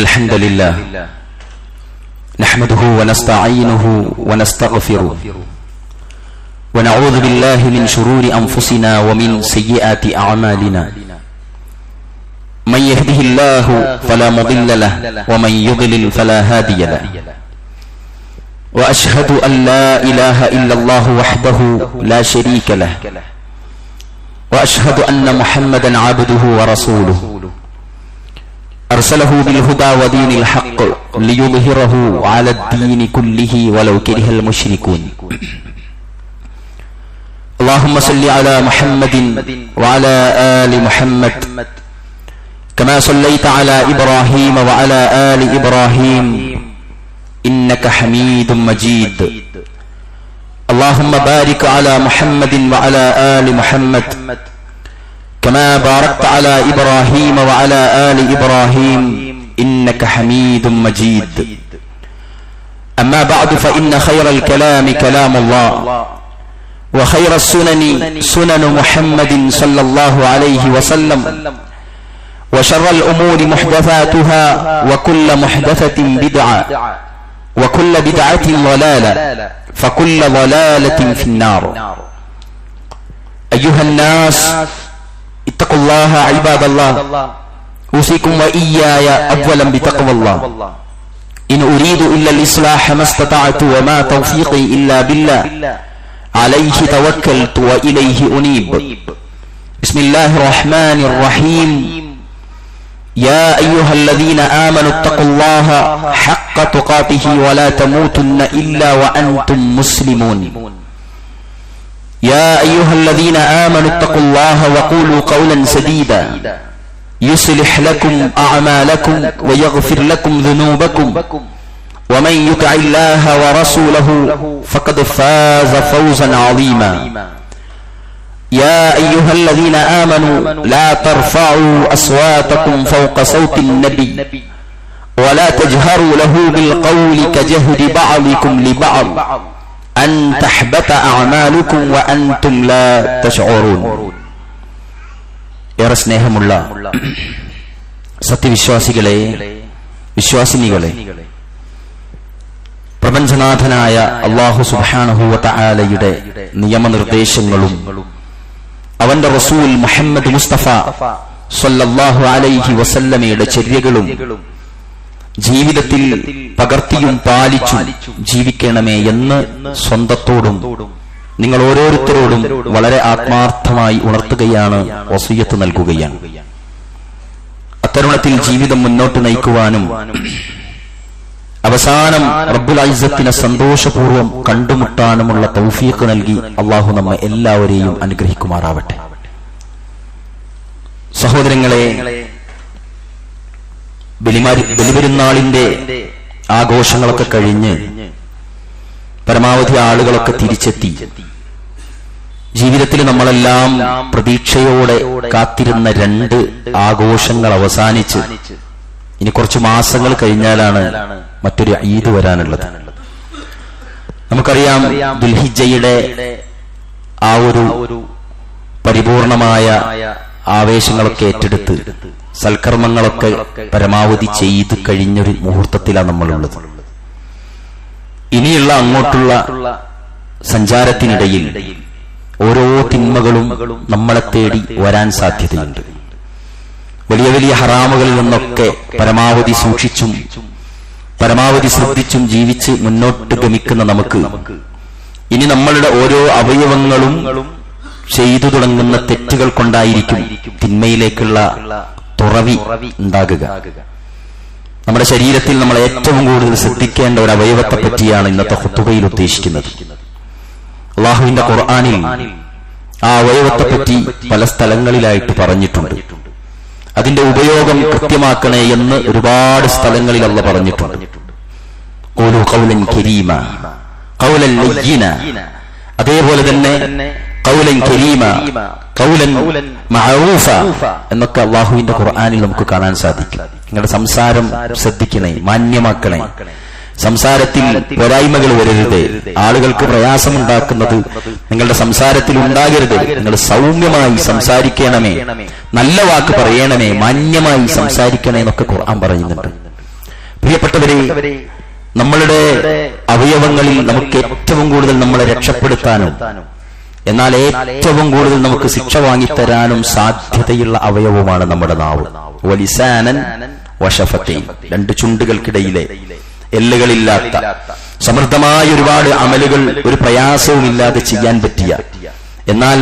إن الحمد لله نحمده ونستعينه ونستغفره ونعوذ بالله من شرور أنفسنا ومن سيئات أعمالنا من يهده الله فلا مضل له ومن يضلل فلا هادي له وأشهد أن لا إله إلا الله وحده لا شريك له وأشهد أن محمدا عبده ورسوله أرسله بالهدى ودين الحق ليظهره على الدين كله ولو كره المشركون اللهم صل على محمد وعلى آل محمد كما صليت على إبراهيم وعلى آل إبراهيم إنك حميد مجيد اللهم بارك على محمد وعلى آل محمد كما باركت على إبراهيم وعلى آل إبراهيم إنك حميد مجيد أما بعد فإن خير الكلام كلام الله وخير السنن سنن محمد صلى الله عليه وسلم وشر الأمور محدثاتها وكل محدثة بدعة وكل بدعة ضلالة فكل ضلالة في النار أيها الناس اتقوا الله عباد الله أوصيكم وإياي أولا بتقوى الله إن أريد إلا الإصلاح ما استطعت وما توفيقي إلا بالله عليه توكلت وإليه أنيب بسم الله الرحمن الرحيم يا أيها الذين آمنوا اتقوا الله حق تقاته ولا تموتن إلا وأنتم مسلمون يا أيها الذين آمنوا اتقوا الله وقولوا قولا سديدا يصلح لكم أعمالكم ويغفر لكم ذنوبكم ومن يطع الله ورسوله فقد فاز فوزا عظيما يا أيها الذين آمنوا لا ترفعوا أصواتكم فوق صوت النبي ولا تجهروا له بالقول كجهر بعضكم لبعض أن تحبط أعمالكم وأنتم لا تشعرون ഏറെ സ്നേഹമുള്ള സത്യവിശ്വാസികളെ, വിശ്വാസിനികളെ, പ്രപഞ്ചനാഥനായ അല്ലാഹു സുബ്ഹാനഹു വ തആലയുടെ നിയമനിർദ്ദേശങ്ങളും അവന്റെ റസൂൽ മുഹമ്മദ് മുസ്തഫ സ്വല്ലല്ലാഹു അലൈഹി വസല്ലമയുടെ ചര്യകളും ജീവിതത്തിൽ പകർത്തിയും പാലിച്ചും ജീവിക്കണമേ എന്ന് സ്വന്തത്തോടും നിങ്ങൾ ഓരോരുത്തരോടും വളരെ ആത്മാർത്ഥമായി ഉണർത്തുകയാണ്, വസിയ്യത്ത് നൽകുകയാണ്. അത്തരുണത്തിൽ ജീവിതം മുന്നോട്ട് നയിക്കുവാനും അവസാനം റബ്ബുൽ ഇസ്സത്തിനെ സന്തോഷപൂർവ്വം കണ്ടുമുട്ടാനുമുള്ള തൗഫീഖ് നൽകി അള്ളാഹു നമ്മെ എല്ലാവരെയും അനുഗ്രഹിക്കുമാറാവട്ടെ. സഹോദരങ്ങളെ, ബലിപെരുന്നാളിന്റെ ആഘോഷങ്ങളൊക്കെ കഴിഞ്ഞ് പരമാവധി ആളുകളൊക്കെ തിരിച്ചെത്തി. ജീവിതത്തിൽ നമ്മളെല്ലാം പ്രതീക്ഷയോടെ കാത്തിരുന്ന രണ്ട് ആഘോഷങ്ങൾ അവസാനിച്ച് ഇനി കുറച്ച് മാസങ്ങൾ കഴിഞ്ഞാലാണ് മറ്റൊരു ഈദ് വരാനുള്ളത്. നമുക്കറിയാം, ദുൽഹിജ്ജയുടെ ആ ഒരു പരിപൂർണമായ ആവേശങ്ങളൊക്കെ ഏറ്റെടുത്ത് സൽക്കർമ്മങ്ങളൊക്കെ പരമാവധി ചെയ്ത് കഴിഞ്ഞൊരു മുഹൂർത്തത്തിലാണ് നമ്മളുള്ളത്. ഇനിയുള്ള അങ്ങോട്ടുള്ള സഞ്ചാരത്തിനിടയിൽ ഓരോ തിന്മകളും നമ്മളെ തേടി വരാൻ സാധ്യതയുണ്ട്. വലിയ വലിയ ഹറാമുകളിൽ നിന്നൊക്കെ പരമാവധി സൂക്ഷിച്ചും പരമാവധി ശ്രദ്ധിച്ചും ജീവിച്ച് മുന്നോട്ട് ഗമിക്കുന്ന നമുക്ക് ഇനി നമ്മളുടെ ഓരോ അവയവങ്ങളും ചെയ്തു തുടങ്ങുന്ന തെറ്റുകൾ കൊണ്ടായിരിക്കും തിന്മയിലേക്കുള്ള തുറവി ഉണ്ടാകുക. നമ്മുടെ ശരീരത്തിൽ നമ്മൾ ഏറ്റവും കൂടുതൽ ശ്രദ്ധിക്കേണ്ട ഒരു അവയവത്തെ പറ്റിയാണ് ഇന്നത്തെ ഖുതുബയിൽ ഉദ്ദേശിക്കുന്നത്. അല്ലാഹുവിന്റെ ഖുർആനിൽ ആ അവയവത്തെ പറ്റി പല സ്ഥലങ്ങളിലായിട്ട് പറഞ്ഞിട്ടുണ്ട്. അതിന്റെ ഉപയോഗം കൃത്യമാക്കണേ എന്ന് ഒരുപാട് സ്ഥലങ്ങളിൽ അല്ലാഹു പറഞ്ഞിട്ടുണ്ട്. ഖൂലു ഖൗലൻ കരീമ, ഖൗലൻ ലയ്യിന, അതേപോലെ തന്നെ ഖൗലൻ കരീമ, ഖൗലൻ മഅറൂഫ എന്നൊക്കെ അല്ലാഹുവിന്റെ ഖുർആനിൽ നമുക്ക് കാണാൻ സാധിക്കും. നിങ്ങളുടെ സംസാരം ശ്രദ്ധിക്കണേ, മാന്യമാക്കണേ. സംസാരത്തിൽ പോരായ്മകൾ വരരുത്, ആളുകൾക്ക് പ്രയാസമുണ്ടാക്കുന്നത് നിങ്ങളുടെ സംസാരത്തിൽ ഉണ്ടാകരുത്. നിങ്ങൾ സൗമ്യമായി സംസാരിക്കണമേ, നല്ല വാക്ക് പറയണമേ, മാന്യമായി സംസാരിക്കണേ എന്നൊക്കെ ഖുർആൻ പറയുന്നുണ്ട്. പ്രിയപ്പെട്ടവരെ, നമ്മളുടെ അവയവങ്ങളിൽ നമുക്ക് ഏറ്റവും കൂടുതൽ നമ്മളെ രക്ഷപ്പെടുത്താനും എന്നാൽ ഏറ്റവും കൂടുതൽ നമുക്ക് ശിക്ഷ വാങ്ങിത്തരാനും സാധ്യതയുള്ള അവയവമാണ് നമ്മുടെ നാവ്. വലിസാനൻ വശഫത്തൈൻ, രണ്ട് ചുണ്ടുകൾക്കിടയിലെ എല്ലുകളില്ലാത്ത സമൃദ്ധമായ ഒരുപാട് അമലുകൾ ഒരു പ്രയാസവും ഇല്ലാതെ ചെയ്യാൻ പറ്റിയ, എന്നാൽ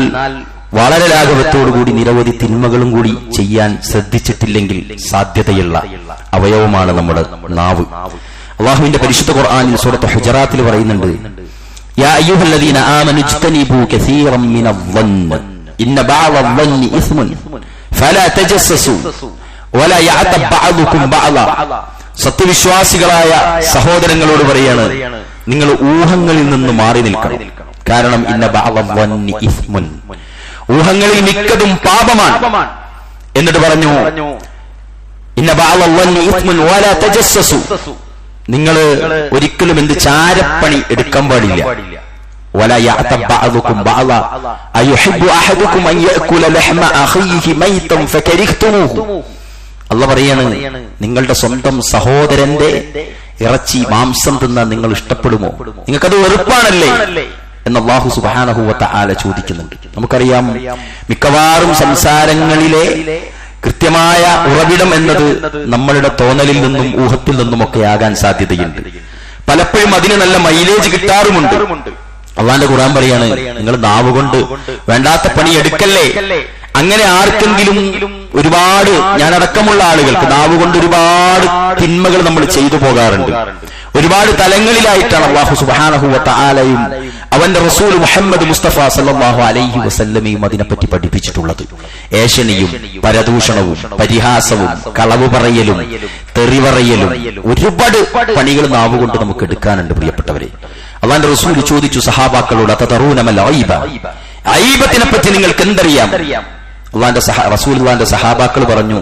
വളരെ ലാഘവത്തോടുകൂടി നിരവധി തിന്മകളും കൂടി ചെയ്യാൻ ശ്രദ്ധിച്ചിട്ടില്ലെങ്കിൽ സാധ്യതയുള്ള അവയവമാണ് നമ്മുടെ നാവ്. അല്ലാഹുവിന്റെ പരിശുദ്ധ ഖുർആനിൽ സൂറത്ത് ഹുജറാത്തിൽ പറയുന്നുണ്ട്, യാ അയ്യുഹല്ലദീന ആമനു ഇജ്തനിബൂ കസീറൻ മിനദ്ദन्न ഇന്ന ബഅദദ്ദന്നി ഇസ്മുൻ ഫലാ തജസ്സസു വലാ യഅതബ് ബഅദുകും ബഅദ. സത്യവിശ്വാസികളായ സഹോദരങ്ങളോട് പറയാണ്, നിങ്ങൾ ഊഹങ്ങളിൽ നിന്ന് മാറി നിൽക്കണം. കാരണം ഇന്ന ബഅദദ്ദന്നി ഇസ്മുൻ, ഊഹങ്ങളിൽ മിക്കതും പാപമാണ്. എന്നിട്ട് പറഞ്ഞു, ഇന്ന ബഅദദ്ദന്നി ഇസ്മുൻ വലാ തജസ്സസു, നിങ്ങൾ ഒരിക്കലും എന്ത് ചാരപ്പണി എടുക്കാൻ പാടില്ല. വലാ യഅതബ് ബഅദുകും ബഅദ അയുഹിബ്ബു അഹദുകും അൻ യഅകുല ലഹ്മ അഖീഹി മൈതൻ ഫകരിഹ്തുമൂഹു. അല്ലാഹ് പറയാണ്, നിങ്ങളുടെ സ്വന്തം സഹോദരന്റെ ഇറച്ചി മാംസം തിന്നാൻ നിങ്ങൾ ഇഷ്ടപ്പെടുമോ? നിങ്ങൾക്കത് വെറുപ്പാണല്ലേ എന്ന് അല്ലാഹു സുബ്ഹാനഹു വ തആല ചോദിക്കുന്നുണ്ട്. നമുക്കറിയാം, മിക്കവാറും സംസാരങ്ങളിലെ കൃത്യമായ ഉറവിടം എന്നത് നമ്മളുടെ തോന്നലിൽ നിന്നും ഊഹത്തിൽ നിന്നുമൊക്കെ ആകാൻ സാധ്യതയുണ്ട്. പലപ്പോഴും അതിന് നല്ല മൈലേജ് കിട്ടാറുമുണ്ട്. അല്ലാഹുവിന്റെ ഖുർആൻ പറയാണ്, നിങ്ങൾ നാവ് കൊണ്ട് വേണ്ടാത്ത പണി എടുക്കല്ലേ. അങ്ങനെ ആർക്കെങ്കിലും ഒരുപാട്, ഞാനടക്കമുള്ള ആളുകൾക്ക് നാവ് കൊണ്ട് ഒരുപാട് തിന്മകൾ നമ്മൾ ചെയ്തു പോകാറുണ്ട്. ഒരുപാട് തലങ്ങളിലായിട്ടാണ് അല്ലാഹു സുബ്ഹാനഹു വ തആലയും അവന്റെ റസൂൽ മുഹമ്മദ് മുസ്തഫ സല്ലല്ലാഹു അലൈഹി വസല്ലമയും അതിനെപ്പറ്റി പഠിപ്പിച്ചിട്ടുള്ളത്. ഏഷണിയും പരദൂഷണവും പരിഹാസവും കളവ് പറയലും തെറി പറയലും ഒരുപാട് പണികൾ നാവ് കൊണ്ട് നമുക്ക് എടുക്കാനുണ്ട്. പ്രിയപ്പെട്ടവരെ, അല്ലാഹുവിന്റെ റസൂൽ ചോദിച്ചു സഹാബാക്കളോട്, അതറൂന മൽ ഐബ, ഐബത്തിനെ പറ്റി നിങ്ങൾക്ക് എന്തറിയാം? റസൂലുള്ളാഹിന്റെ സഹാബാക്കൾ പറഞ്ഞു,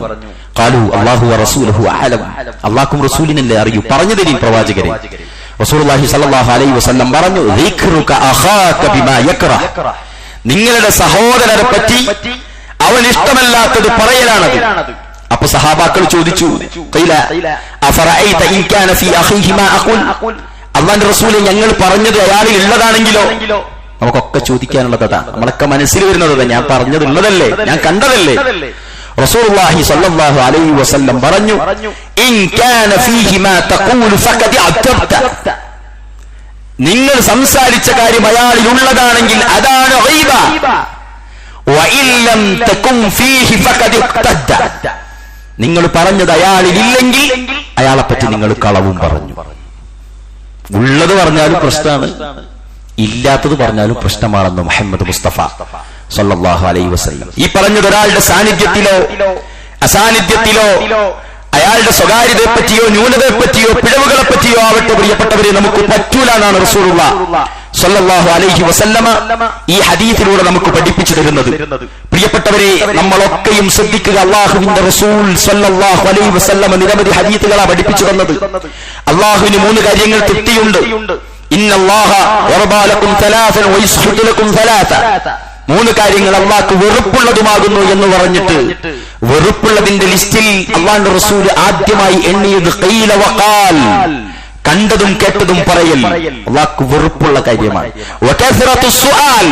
ഖാലു അല്ലാഹു വ റസൂലുഹു അഅലം, അല്ലാഹുവും റസൂലിനല്ലേ അറിയൂ, പറഞ്ഞു തരീൻ പ്രവാചകരെ. റസൂലുള്ളാഹി സ്വല്ലല്ലാഹു അലൈഹി വസല്ലം പറഞ്ഞു, ദിക്റുക അഖാക ബിമാ യക്റഹ്, നിങ്ങളുടെ സഹോദരനെ പറ്റി അവൻ ഇഷ്ടമല്ലാത്തത് പറയലാണത്. അപ്പൊ സഹാബാക്കൾ ചോദിച്ചു, ഖീല അഫറഅയ്ത ഇൻ കാന ഫീ അഖീഹി മാ അഖുൽ, അല്ലാഹുവിന്റെ റസൂലേ, ഞങ്ങൾ പറഞ്ഞത് അയാളിൽ ഉള്ളതാണെങ്കിലോ? നമുക്കൊക്കെ ചോദിക്കാനുള്ളത് അതാ, നമ്മളൊക്കെ മനസ്സിൽ വരുന്നത് അതാ, ഞാൻ പറഞ്ഞത് ഉള്ളതല്ലേ, ഞാൻ കണ്ടതല്ലേ? റസൂലുള്ളാഹി സ്വല്ലല്ലാഹു അലൈഹി വസല്ലം പറഞ്ഞു, ഇൻ കാന ഫീഹി മാ തഖൂലു ഫഖദ് അദ്ദബ്ത, നിങ്ങൾ സംസാരിച്ച കാര്യം അയാളിൽ ഉള്ളതാണെങ്കിൽ അതാണ് ഗൈബ. വഇൻ ലം തകുൻ ഫീഹി ഫഖദ് ഇഖ്തദ്ദ, നിങ്ങൾ പറഞ്ഞത് അയാളിൽ ഇല്ലെങ്കിൽ അയാളെപ്പറ്റി നിങ്ങൾ കളവും പറഞ്ഞു. ഉള്ളത് പറഞ്ഞാലും പ്രശ്നമാണ്, ഇല്ലാത്തത് പറഞ്ഞാലും പ്രശ്നമാണെന്ന് മുഹമ്മദ് മുസ്തഫ സല്ലല്ലാഹു അലൈഹി വസല്ലം. ഈ പറഞ്ഞത് ഒരാളുടെ സാന്നിധ്യത്തിലോ അസാന്നിധ്യത്തിലോ അയാളുടെ സ്വകാര്യതയെ പറ്റിയോ ന്യൂനതയെ പറ്റിയോ പിഴവുകളെ പറ്റിയോ ആവട്ടെ, പ്രിയപ്പെട്ടവരെ, നമുക്ക് പറ്റൂല എന്നാണ് റസൂലുള്ളാഹി സ്വല്ലല്ലാഹു അലൈഹി വസല്ലമ ഈ ഹദീസിലൂടെ നമുക്ക് പഠിപ്പിച്ചു തരുന്നത്. പ്രിയപ്പെട്ടവരെ, നമ്മളൊക്കെയും ശ്രദ്ധിക്കുക. അല്ലാഹുവിന്റെ റസൂൽ സ്വല്ലല്ലാഹു അലൈഹി വസല്ലമ നിരവധി ഹദീസുകളാണ് പഠിപ്പിച്ചു തന്നത്. അല്ലാഹുവിന് 3 കാര്യങ്ങൾ തൃപ്തിയുണ്ട്. ഇന്നല്ലാഹ യർദാ ലക്കും തലാസൻ വയസ്ഹുദു ലക്കും തലാസ, 3 കാര്യങ്ങൾ അല്ലാഹു വെറുപ്പുള്ളതുമാകുന്നു എന്ന് പറഞ്ഞിട്ട് വെറുപ്പുള്ളതിന്റെ ലിസ്റ്റിൽ അല്ലാഹുവിന്റെ റസൂൽ ആദ്യമായി എണ്ണിയത് ഖീല വഖാൽ, കണ്ടതും കേട്ടതും പറയൽ അല്ലാഹു വെറുപ്പുള്ള കാര്യമാണ്. വകസറത്തു സുആൽ,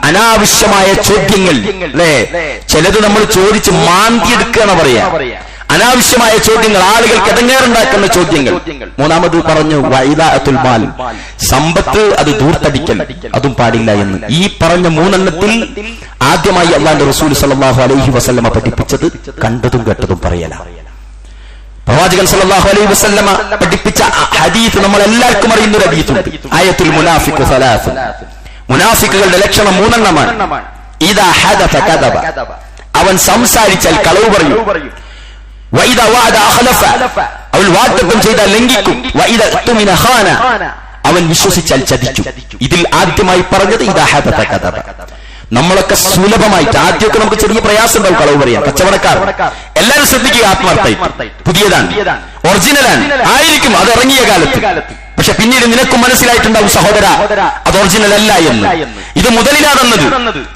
അനാവശ്യമായ ചോദ്യങ്ങൾ, അല്ലേ? ചിലത് നമ്മൾ ചോദിച്ച് മാന്തി എടുക്കുകയാണ് പറയാ, അനാവശ്യമായ ചോദ്യങ്ങൾ, ആളുകൾക്ക് ഇടങ്ങേറുണ്ടാക്കുന്ന ചോദ്യങ്ങൾ. 3ാമത് പറഞ്ഞു വഇദാഅത്തുൽ മാൽ, സമ്പത്ത് അത് ദൂർത്തടിക്കൽ, അതും പാടില്ല എന്ന്. ഈ പറഞ്ഞ 3 ആദ്യമായി അല്ലാഹുവിന്റെ റസൂൽ സല്ലല്ലാഹു അലൈഹി വസല്ലമ പഠിപ്പിച്ചത് കണ്ടതും കേട്ടതും പറയല. പ്രവാചകൻ സല്ലല്ലാഹു അലൈഹി വസല്ലമ പഠിപ്പിച്ച ഹദീസ് നമ്മൾ എല്ലാവർക്കും അറിയുന്ന ഒരു ഹദീസുണ്ട്. ആയത്തുൽ മുനാഫിഖു സലാസ്, മുനാഫിക്കുകളുടെ ലക്ഷണം 3 ഇദാ ഹദസ കദബ, അവൻ സംസാരിച്ചാൽ കളവ് പറയും. വഇദാ വഅദ അഖലഫ, അവൻ വാഗ്ദത്തം ചെയ്താൽ ലംഘിക്കും. വഇദാ തുമിന ഖാന, അവൻ വിശ്വസിച്ചാൽ ചതിക്കും. ഇതിൽ ആദ്യമായി പറഞ്ഞത് ഇദാ ഹദസ കദബ. നമ്മളൊക്കെ സുലഭമായിട്ട്, ആദ്യമൊക്കെ നമുക്ക് ചെറിയ പ്രയാസം ഉണ്ടാവും കളവ് പറയാം. കച്ചവടക്കാർ എല്ലാവരും ശ്രദ്ധിക്കുക, ആത്മാർത്ഥമായിട്ട്, പുതിയതാണ്, ഒറിജിനലാണ് ആയിരിക്കും, അത് ഇറങ്ങിയ കാലത്ത്. പക്ഷെ പിന്നീട് നിനക്കും മനസ്സിലായിട്ടുണ്ടാവും സഹോദര, അത് ഒറിജിനൽ അല്ല എന്ന്. ഇത് മുതലിനാ തന്നത്,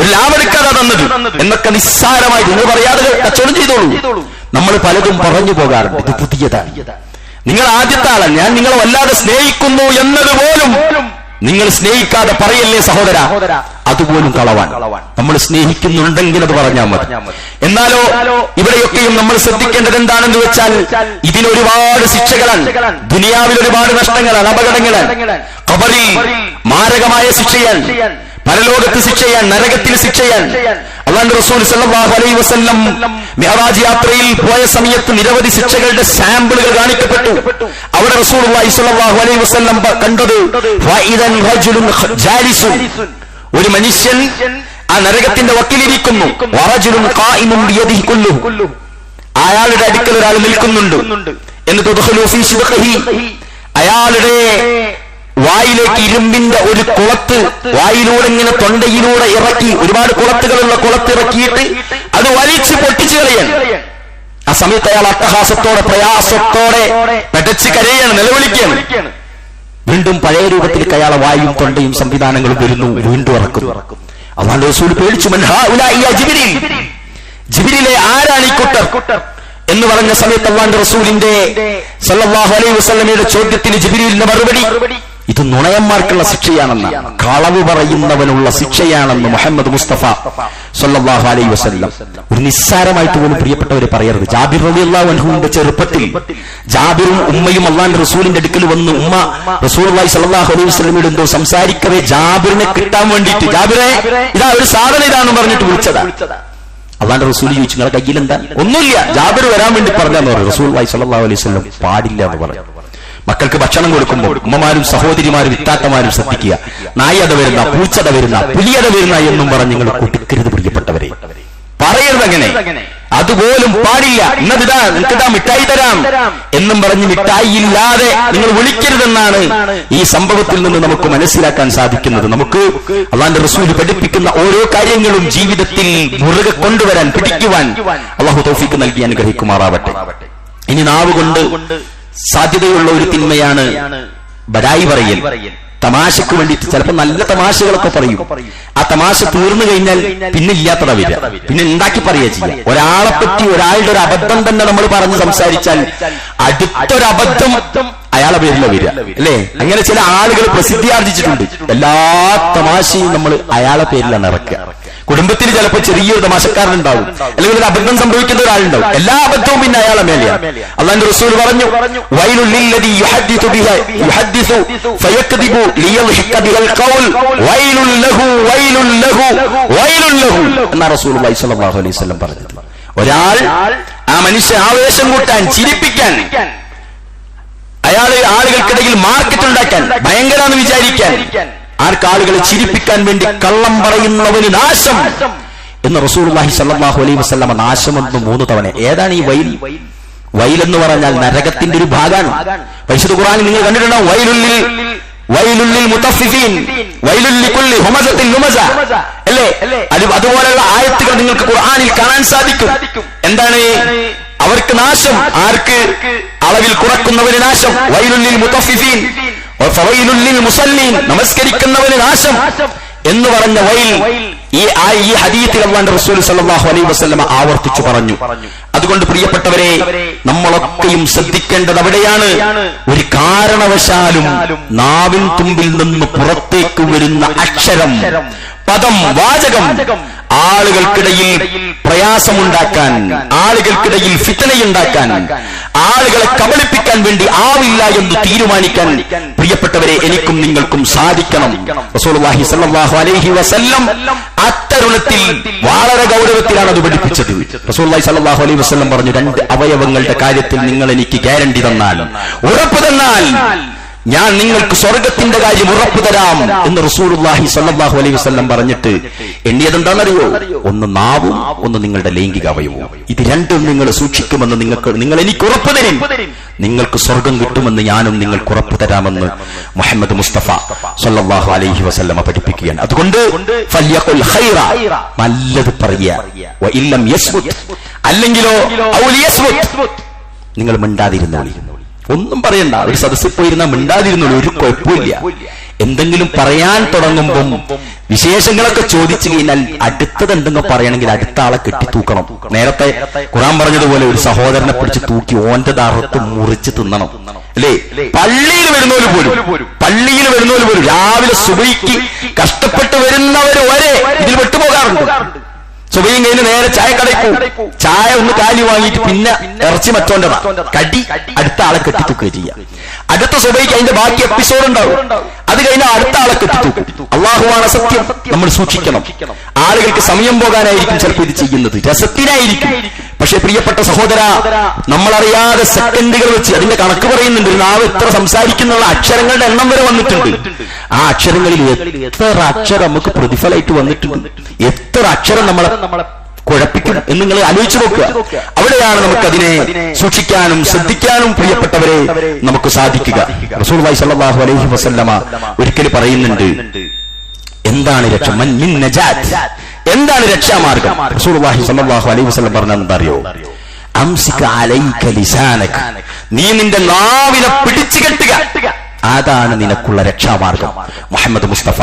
ഒരു ലാഭെടുക്കാതെ തന്നത് എന്നൊക്കെ നിസ്സാരമായി നിങ്ങൾ പറയാതെ കച്ചവടം ചെയ്തോളൂ. നമ്മൾ പലതും പറഞ്ഞു പോകാറുണ്ട്, ഇത് പുതിയതാണ്. നിങ്ങൾ ആദ്യത്തെ ആളാണ്, ഞാൻ നിങ്ങളെ വല്ലാതെ സ്നേഹിക്കുന്നു എന്നതുപോലും നിങ്ങൾ സ്നേഹിക്കാതെ പറയല്ലേ സഹോദര, അതുപോലും കളവാൻ. നമ്മൾ സ്നേഹിക്കുന്നുണ്ടെങ്കിൽ അത് പറഞ്ഞാൽ മതി. എന്നാലോ ഇവിടെയൊക്കെയും നമ്മൾ ശ്രദ്ധിക്കേണ്ടത് എന്താണെന്ന് വെച്ചാൽ ഇതിനൊരുപാട് ശിക്ഷകളാണ്, ദുനിയാവിൽ ഒരുപാട് നഷ്ടങ്ങളാണ്, അപകടങ്ങളാണ്. ഖബറിൽ മാരകമായ ശിക്ഷയാണ്, പരലോകത്ത് ശിക്ഷയാണ്, നരകത്തിൽ ശിക്ഷയാണ്. അല്ലാഹുവിന്റെ റസൂൽ സല്ലല്ലാഹു അലൈഹി വസല്ലം മിഅ്റാജ് യാത്രയിൽ പോയ സമയത്ത് നിരവധി ശിക്ഷകളുടെ സാമ്പിളുകൾ കാണിക്കപ്പെട്ടു. അവിടെ റസൂലുള്ളാഹി സ്വല്ലല്ലാഹു അലൈഹി വസല്ലം കണ്ടത് ഫഇദൻ റജുലുൻ ജാലിസുൻ, ഒരു മനുഷ്യൻ ആ നരകത്തിന്റെ വക്കിലിരിക്കുന്നു. വറജുലുൻ ഖായിമുൻ ബിയദിഹി കുല്ലുഹു, അയാളുടെ അടുക്കൽ ഒരാൾ നിൽക്കുന്നുണ്ട്. എന്നിട്ട് ദഖലു ഫീ ശിദ്ഖിഹി, അയാളുടെ വായിലേക്ക് ഇരുമ്പിന്റെ ഒരു കുളത്ത് വായിലൂടെ ഇങ്ങനെ തൊണ്ടയിലൂടെ ഇറക്കി, ഒരുപാട് കുളത്തുകളുള്ള കുളത്തിറക്കിയിട്ട് അത് വലിച്ചു പൊട്ടിച്ചു കളയാൻ. ആ സമയത്ത് അയാൾ അട്ടഹാസത്തോടെ പ്രയാസത്തോടെ പെടച്ച് കരയാണ്, നിലവിളിക്കുകയാണ്. വീണ്ടും പഴയ രൂപത്തിലേക്ക് അയാളെ വായും തൊണ്ടയും സംവിധാനങ്ങളും വരുന്നു, വീണ്ടും ഇറക്കുന്നു. അല്ലാഹുവിന്റെ റസൂൽ പേടിച്ചു, മൻ ഹൗലാഇ യാ ജിബ്രീൽ, ജിബ്രീലെ ആരാണ് ഈ കൂട്ടർ എന്ന് പറഞ്ഞ സമയത്ത് അല്ലാഹുവിന്റെ റസൂലിന്റെ സല്ലല്ലാഹു അലൈഹി വസല്ലമയുടെ ചോദ്യത്തിന് ജിബ്രീലിന്റെ മറുപടി, ഇത് നുണയന്മാർക്കുള്ള ശിക്ഷയാണെന്ന്, കളവ് പറയുന്നവനുള്ള ശിക്ഷയാണെന്ന് മുഹമ്മദ് മുസ്തഫ സല്ലല്ലാഹു അലൈഹി വസല്ലം. ഒരു നിസ്സാരമായിട്ട് പോലും പ്രിയപ്പെട്ടവരെ പറയരുത്. ജാബിർ റളിയല്ലാഹു അൻഹുവിന്റെ ചെറുപ്പത്തിൽ ജാബിറും ഉമ്മയും അല്ലാഹുവിന്റെ റസൂലിന്റെ അടുക്കൽ വന്ന് ഉമ്മ റസൂലുള്ളാഹി സ്വല്ലല്ലാഹു അലൈഹി വസല്ലമയോട് എന്തോ സംസാരിക്കവേ ജാബിറിനെ കിട്ടാൻ വേണ്ടിയിട്ട്, ജാബിറെ ഇതാ ഒരു സാധനം ഇതാണെന്ന് പറഞ്ഞിട്ട് വിളിച്ചതാ. അല്ലാഹുവിന്റെ റസൂൽ ചോദിച്ചു, നിങ്ങളുടെ കയ്യിൽ എന്താ? ഒന്നുമില്ല, ജാബിർ വരാൻ വേണ്ടി പറഞ്ഞെന്ന് പറഞ്ഞു. റസൂലുള്ളാഹി സ്വല്ലല്ലാഹു അലൈഹി വസല്ലം പാടില്ല എന്ന് പറഞ്ഞു. മക്കൾക്ക് ഭക്ഷണം കൊടുക്കുമ്പോൾ ഉമ്മമാരും സഹോദരിമാരും ഇത്താത്തമാരും ശ്രദ്ധിക്കുക. നായത വരുന്ന, പൂച്ചത വരുന്ന, പുലിയത വരുന്ന എന്നും പറഞ്ഞ് നിങ്ങൾ കൊടുക്കരുത് പ്രിയപ്പെട്ടവരെ, പറയരുത് അങ്ങനെ, അതുപോലും പാടില്ല. ഇന്നതിതാ നിങ്ങൾക്കിതാ മിഠായി തരാം എന്നും പറഞ്ഞ് മിഠായി ഇല്ലാതെ നിങ്ങൾ വിളിക്കരുതെന്നാണ് ഈ സംഭവത്തിൽ നിന്ന് നമുക്ക് മനസ്സിലാക്കാൻ സാധിക്കുന്നത്. നമുക്ക് അല്ലാഹുവിന്റെ റസൂൽ പഠിപ്പിക്കുന്ന ഓരോ കാര്യങ്ങളും ജീവിതത്തിൽ മുറുകെ കൊണ്ടുവരാൻ, പിടിക്കുവാൻ അല്ലാഹു തൗഫീഖ് നൽകി അനുഗ്രഹിക്കുമാറാവട്ടെ. ഇനി നാവ് കൊണ്ട് സാധ്യതയുള്ള ഒരു തിന്മയാണ് ബഡായി പറയൽ. തമാശക്ക് വേണ്ടിയിട്ട് ചിലപ്പോൾ നല്ല തമാശകളൊക്കെ പറയും. ആ തമാശ തീർന്നു കഴിഞ്ഞാൽ പിന്നെ ഇല്ലാത്തതാ വരിക, പിന്നെ ഉണ്ടാക്കി പറയുക ചെയ്യാം. ഒരാളെ പറ്റി ഒരാളുടെ ഒരു അബദ്ധം തന്നെ നമ്മൾ പറഞ്ഞ് സംസാരിച്ചാൽ അടുത്തൊരബദ്ധം അയാളെ പേരില വരിക, അല്ലേ? അങ്ങനെ ചില ആളുകൾ പ്രസിദ്ധി ആർജിച്ചിട്ടുണ്ട്. എല്ലാ തമാശയും നമ്മൾ അയാളെ പേരിലാണ് ഇറക്കുക. കുടുംബത്തിൽ ചിലപ്പോൾ ചെറിയൊരു തമാശക്കാരനുണ്ടാവും, അല്ലെങ്കിൽ ഒരു അബദ്ധം സംഭവിക്കുന്ന ഒരാളുണ്ടാവും, എല്ലാ അബദ്ധവും പിന്നെ അയാളെ മേലെയാണ്. അല്ലാഹുവിന്റെ റസൂൽ പറഞ്ഞു, വൈലുൽ ലില്ലദീ യുഹദ്ദിസു ബിഹാ യുഹദ്ദിസു ഫയക്ദിബു ലിയദ്ഹിക ബിൽ ഖൗൽ വൈലുൽ ലഹു വൈലുൽ ലഹു വൈലുൽ ലഹു എന്നാ റസൂലുള്ളാഹി സ്വല്ലല്ലാഹു അലൈഹി വസല്ലം പറഞ്ഞത്. ഒരാൾ ആ മനുഷ്യൻ ആവേശം കൂട്ടാൻ, ചിരിപ്പിക്കാൻ, അയാളെ ആളുകൾക്കിടയിൽ മാർക്കറ്റ് ഉണ്ടാക്കാൻ, ഭയങ്കരാന്ന് വിചാരിക്കാൻ, ആൾക്കാളുകളെ ചിരിപ്പിക്കാൻ വേണ്ടി കള്ളം പറയുന്നവന് നാശം എന്ന് റസൂലുള്ളാഹി സ്വല്ലല്ലാഹു അലൈഹി വസല്ലം നാശമെന്ന് 3 തവണ. ഏതാണ് ഈ വൈൽ? വൈൽ എന്ന് പറഞ്ഞാൽ നരകത്തിന്റെ ഒരു ഭാഗമാണ്. പരിശുദ്ധ ഖുർആനിൽ നിങ്ങൾ കണ്ടിട്ടുണ്ടാവും, വൈലുൽ മുതഫിഫീൻ വൈലുൽ ലികുല്ലി ഹുമസത്തിൻ ലുമസ, അല്ലേ? അതുപോലെയുള്ള ആയത്തുകൾ നിങ്ങൾക്ക് ഖുർആനിൽ കാണാൻ സാധിക്കും. എന്താണ് അവർക്ക് നാശം? ആർക്ക്? അളവിൽ കുറക്കുന്നവന് നാശം. വൈലുൽ മുതഫിഫീൻ ഫവൈലുൽ ലിൽ മുസല്ലീൻ, നമസ്കരിക്കുന്നവന് നാശം എന്ന് പറഞ്ഞ വൈൽ ഈ ഹദീസിൽ അല്ലാഹുവിന്റെ റസൂൽ സല്ലല്ലാഹു അലൈഹി വസല്ലം ആവർത്തിച്ചു പറഞ്ഞു. അതുകൊണ്ട് പ്രിയപ്പെട്ടവരെ, നമ്മളൊക്കെയും ശ്രദ്ധിക്കേണ്ടത് അവിടെയാണ്. ഒരു കാരണവശാലും നാവിൻ തുമ്പിൽ നിന്ന് പുറത്തേക്ക് വരുന്ന അക്ഷരം, പദം, വാചകം ആളുകൾക്കിടയിൽ പ്രയാസമുണ്ടാക്കാൻ, ആളുകൾക്കിടയിൽ ഫിത്നയുണ്ടാക്കാൻ, ആളുകളെ കബളിപ്പിക്കാൻ വേണ്ടി ആവില്ല എന്ന് തീരുമാനിക്കാൻ പ്രിയപ്പെട്ടവരെ എനിക്കും നിങ്ങൾക്കും സാധിക്കണം. റസൂലുള്ളാഹി സ്വല്ലല്ലാഹു അലൈഹി വസല്ലം അത്തരുണത്തിൽ വളരെ ഗൗരവത്തിലാണ് അത് പഠിപ്പിച്ചത്. റസൂലുള്ളാഹി സ്വല്ലല്ലാഹു അലൈഹി വസല്ലം പറഞ്ഞു, 2 അവയവങ്ങളുടെ കാര്യത്തിൽ നിങ്ങൾ എനിക്ക് ഗ്യാരണ്ടി തന്നാൽ, ഉറപ്പ് തന്നാൽ ഞാൻ നിങ്ങൾക്ക് സ്വർഗത്തിന്റെ കാര്യം ഉറപ്പു തരാം എന്ന് റസൂലുള്ളാഹി സ്വല്ലല്ലാഹു അലൈഹി വസല്ലം പറഞ്ഞിട്ട് എണ്ണിയതെന്താണെന്നറിയോ? ഒന്ന് നാവും, ഒന്ന് നിങ്ങളുടെ ലൈംഗിക അവയവവും. ഇത് രണ്ടും നിങ്ങൾ സൂക്ഷിക്കുമെന്ന് നിങ്ങൾ എനിക്ക് ഉറപ്പു തരും, നിങ്ങൾക്ക് സ്വർഗം കിട്ടുമെന്ന് ഞാനും നിങ്ങൾക്ക് ഉറപ്പു തരാമെന്ന് മുഹമ്മദ് മുസ്തഫ സ്വല്ലല്ലാഹു അലൈഹി വസല്ലം പഠിപ്പിക്കുകയാണ്. അതുകൊണ്ട് ഫല്യഖുൽ ഖൈറ, നല്ലത് പറയുക, വഇല്ലം യസ്മുത്, അല്ലെങ്കിലോ ഔ ലിയസ്മുത്, നിങ്ങൾ മിണ്ടാതിരുന്നോളി, ഒന്നും പറയണ്ട. ഒരു സദസ്സിൽ പോയിരുന്ന മിണ്ടാതിരുന്നുള്ളൂ, ഒരു കുഴപ്പമില്ല. എന്തെങ്കിലും പറയാൻ തുടങ്ങുമ്പം വിശേഷങ്ങളൊക്കെ ചോദിച്ചു കഴിഞ്ഞാൽ അടുത്തത് എന്തെങ്കിലും പറയണമെങ്കിൽ അടുത്ത ആളെ കെട്ടിത്തൂക്കണം. നേരത്തെ ഖുർആൻ പറഞ്ഞതുപോലെ ഒരു സഹോദരനെ പിടിച്ച് തൂക്കി ഓന്റെ ദാറത്ത് മുറിച്ച് തിന്നണം. അല്ലേ? പള്ളിയിൽ വരുന്നവര് പോലും രാവിലെ സുബഹിക്ക് കഷ്ടപ്പെട്ട് വരുന്നവര് വരെ ഇതിൽ വിട്ടുപോകാറുണ്ട്. സുബഹിയും കഴിഞ്ഞ് നേരെ ചായക്കടയിൽ പോകും. ചായ ഒന്ന് കാലി വാങ്ങിയിട്ട് പിന്നെ ഇറച്ചി മറ്റോണ്ടതാ കടി അടുത്ത ആളെ കെട്ടിത്തൂക്കുക ചെയ്യാം. അടുത്ത സുബഹിക്ക് അതിന്റെ ബാക്കി എപ്പിസോഡ് ഉണ്ടാവും. അത് കഴിഞ്ഞാൽ അടുത്ത ആളെ കെട്ടിത്തൂക്കും. അള്ളാഹുവാണ് സത്യം, നമ്മൾ സൂക്ഷിക്കണം. ആളുകൾക്ക് സമയം പോകാനായിരിക്കും ചിലപ്പോൾ ഇത് ചെയ്യുന്നത്, രസത്തിനായിരിക്കും. പക്ഷെ പ്രിയപ്പെട്ട സഹോദര, നമ്മളറിയാതെ സെക്കൻഡുകൾ വെച്ച് അതിന്റെ കണക്ക് പറയുന്നുണ്ട്. നാവ് എത്ര സംസാരിക്കുന്നുള്ള അക്ഷരങ്ങളുടെ എണ്ണം വരെ വന്നിട്ടുണ്ട്. ആ അക്ഷരങ്ങളിൽ എത്ര അക്ഷരം നമുക്ക് പ്രതിഫലമായിട്ട് വന്നിട്ടുണ്ട്, എത്ര അക്ഷരം നമ്മളെ കുഴപ്പിക്കും എന്ന് നിങ്ങൾ ആലോചിച്ചു നോക്കുക. അവിടെയാണ് നമുക്കതിനെ സൂക്ഷിക്കാനും ശ്രദ്ധിക്കാനും പ്രിയപ്പെട്ടവരെ നമുക്ക് സാധിക്കുക. റസൂലുള്ളാഹി സ്വല്ലല്ലാഹു അലൈഹി വസല്ലമ ഒരിക്കൽ പറയുന്നുണ്ട്, എന്താണ് രക്ഷ? മിൻ നജാത്ത്, എന്താണ് രക്ഷാമാർഗം? റസൂലുള്ളാഹി സ്വല്ലല്ലാഹു അലൈഹി വസല്ലം പറഞ്ഞത് എന്താ അറിയോ? അംസിക അലൈക ലിസാനക, നീ നിന്റെ നാവിനെ പിടിച്ചു കെട്ടുക, അതാണ് നിനക്കുള്ള രക്ഷാമാർഗം. മുഹമ്മദ് മുസ്തഫ